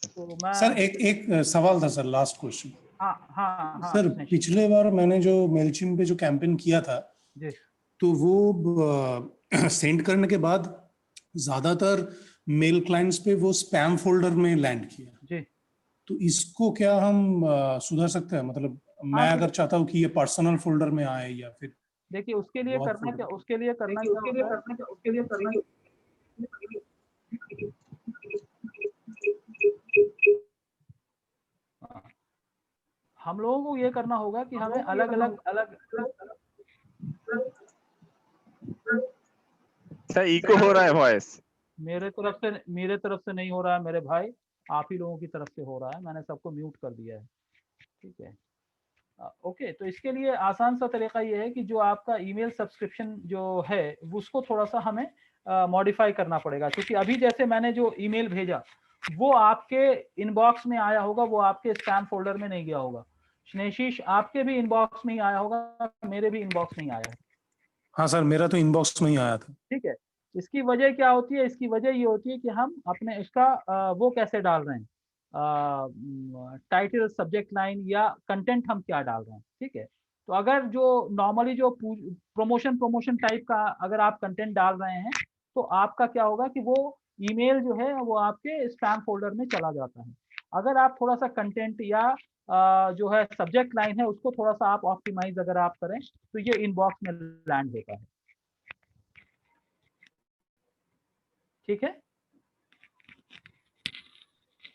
तो मैं सर एक सवाल था सर, लास्ट क्वेश्चन। हाँ सर पिछले बार मैंने जो मेलचिम पे जो कैंपेन किया था जी, तो वो सेंड करने के बाद ज्यादातर मेल क्लाइंट्स पे वो स्पैम फोल्डर में लैंड किया जी। तो इसको क्या हम सुधार सकते हैं? मतलब मैं अगर चाहता हूँ कि ये पर्सनल फोल्डर में आए या फिर देखिए उसके लिए करना क्या हम लोगों को ये करना होगा कि हमें अलग अलग सर इको हो रहा है वॉइस। मेरे तरफ से नहीं हो रहा है मेरे भाई, आप ही लोगों की तरफ से हो रहा है। मैंने सबको म्यूट कर दिया है। ठीक है, ओके। तो इसके लिए आसान सा तरीका ये है कि जो आपका ईमेल सब्सक्रिप्शन जो है उसको थोड़ा सा हमें मॉडिफाई करना पड़ेगा। क्योंकि अभी जैसे मैंने जो ईमेल भेजा वो आपके इनबॉक्स में आया होगा, वो आपके स्पैम फोल्डर में नहीं गया होगा। स्नेशीश आपके भी इनबॉक्स में ही आया होगा, मेरे भी इनबॉक्स में ही आया है। हाँ सर, मेरा तो इनबॉक्स में ही आया था। ठीक है, इसकी वजह क्या होती है? इसकी वजह ये होती है कि हम अपने इसका वो कैसे डाल रहे हैं, टाइटल, सब्जेक्ट लाइन या कंटेंट हम क्या डाल रहे हैं। ठीक है, तो अगर जो नॉर्मली जो प्रमोशन टाइप का अगर आप कंटेंट डाल रहे हैं तो आपका क्या होगा कि वो ईमेल जो है वो आपके स्पैम फोल्डर में चला जाता है। अगर आप थोड़ा सा कंटेंट या जो है सब्जेक्ट लाइन है उसको थोड़ा सा आप ऑप्टिमाइज अगर आप करें तो ये इनबॉक्स में लैंड होता है। ठीक है,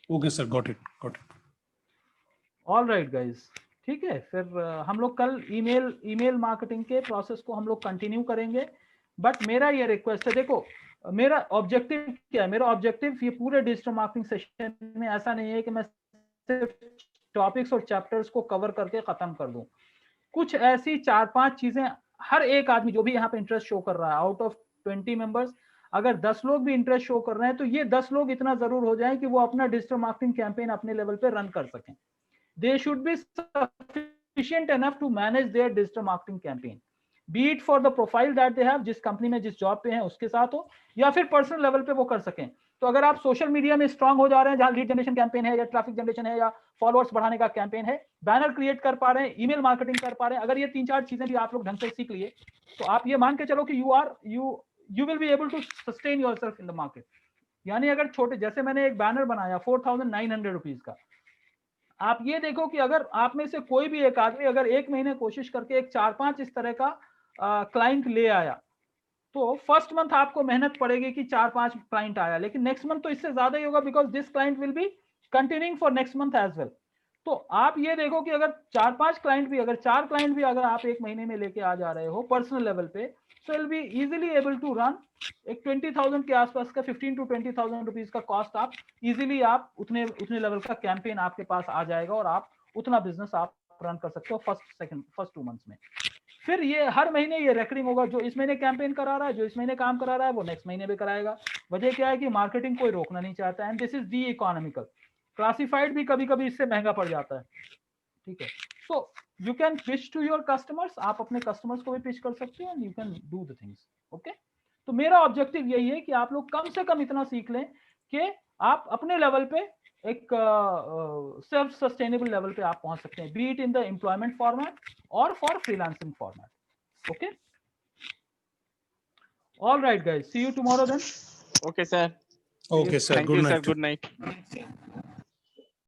okay sir, got it. All right guys, ठीक है। फिर हम लोग कल ईमेल मार्केटिंग के प्रोसेस को हम लोग कंटिन्यू करेंगे। बट मेरा ये रिक्वेस्ट है, देखो मेरा ऑब्जेक्टिव क्या है? मेरा ऑब्जेक्टिव ये पूरे डिजिटल मार्केटिंग सेशन में ऐसा नहीं है कि मैं सिर्फ टॉपिक्स और चैप्टर्स को कवर करके खत्म कर दूं। कुछ ऐसी 4-5 चीजें हर एक आदमी जो भी यहाँ पे इंटरेस्ट शो कर रहा है, आउट ऑफ 20 मेंबर्स अगर 10 लोग भी इंटरेस्ट शो कर रहे हैं तो ये 10 लोग इतना जरूर हो जाए कि वो अपना डिजिटल मार्केटिंग कैंपेन अपने लेवल पे रन कर सकें। They should be sufficient enough to manage their digital marketing campaign, be it for the profile that they have, जिस कंपनी में जिस जॉब पे हैं उसके साथ हो, या फिर पर्सनल लेवल पे वो कर सकें। तो अगर आप सोशल मीडिया में स्ट्रांग हो जा रहे हैं, जहां लीड जनरेशन कैंपेन है या ट्रैफिक जनरेशन है या फॉलोअर्स बढ़ाने का कैंपेन है, बैनर क्रिएट कर पा रहे हैं, ईमेल मार्केटिंग कर पा रहे हैं, अगर ये 3-4 चीजें भी आप लोग ढंग से सीख लिए तो आप ये मान के चलो कि you will be able to sustain yourself in the market। यानी अगर छोटे, जैसे मैंने एक बैनर बनाया 4,900 रुपीज का, आप ये देखो कि अगर आप में से कोई भी एक आदमी अगर एक महीने कोशिश करके एक 4-5 इस तरह का क्लाइंट ले आया तो फर्स्ट मंथ आपको मेहनत पड़ेगी कि 4-5 क्लाइंट आया, लेकिन नेक्स्ट मंथ तो इससे ज्यादा ही होगा, because this client will be continuing for next month as well. तो आप ये देखो कि अगर 4-5 क्लाइंट भी, अगर 4 क्लाइंट भी अगर आप एक महीने में लेके आ जा रहे हो पर्सनल लेवल पे, so will be easily able to run एक 20,000 के आसपास का 15 to 20,000 रुपीज का कॉस्ट आप इजीली आप उतने लेवल का कैंपेन आपके पास आ जाएगा और आप उतना बिजनेस आप रन कर सकते हो फर्स्ट 2 मंथ्स में। फिर ये हर महीने ये रेकरिंग होगा, जो इस महीने कैंपेन करा रहा है, जो इस महीने काम करा रहा है वो नेक्स्ट महीने भी कराएगा। वजह क्या है कि मार्केटिंग कोई रोकना नहीं चाहता, and this is the economical. Classified भी कभी कभी इससे महंगा पड़ जाता है। ठीक है, so you can pitch to your customers, आप अपने कस्टमर्स को भी पिच कर सकते हो and you can do the things. Okay, तो मेरा ऑब्जेक्टिव यही है कि आप लोग कम से कम इतना सीख लें कि आप अपने लेवल पे एक सेल्फ सस्टेनेबल लेवल पे आप पहुंच सकते हैं, be it in the employment format or for freelancing format. Okay, all right guys, see you tomorrow then. Okay sir, okay sir, thank good you sir, night. Good night.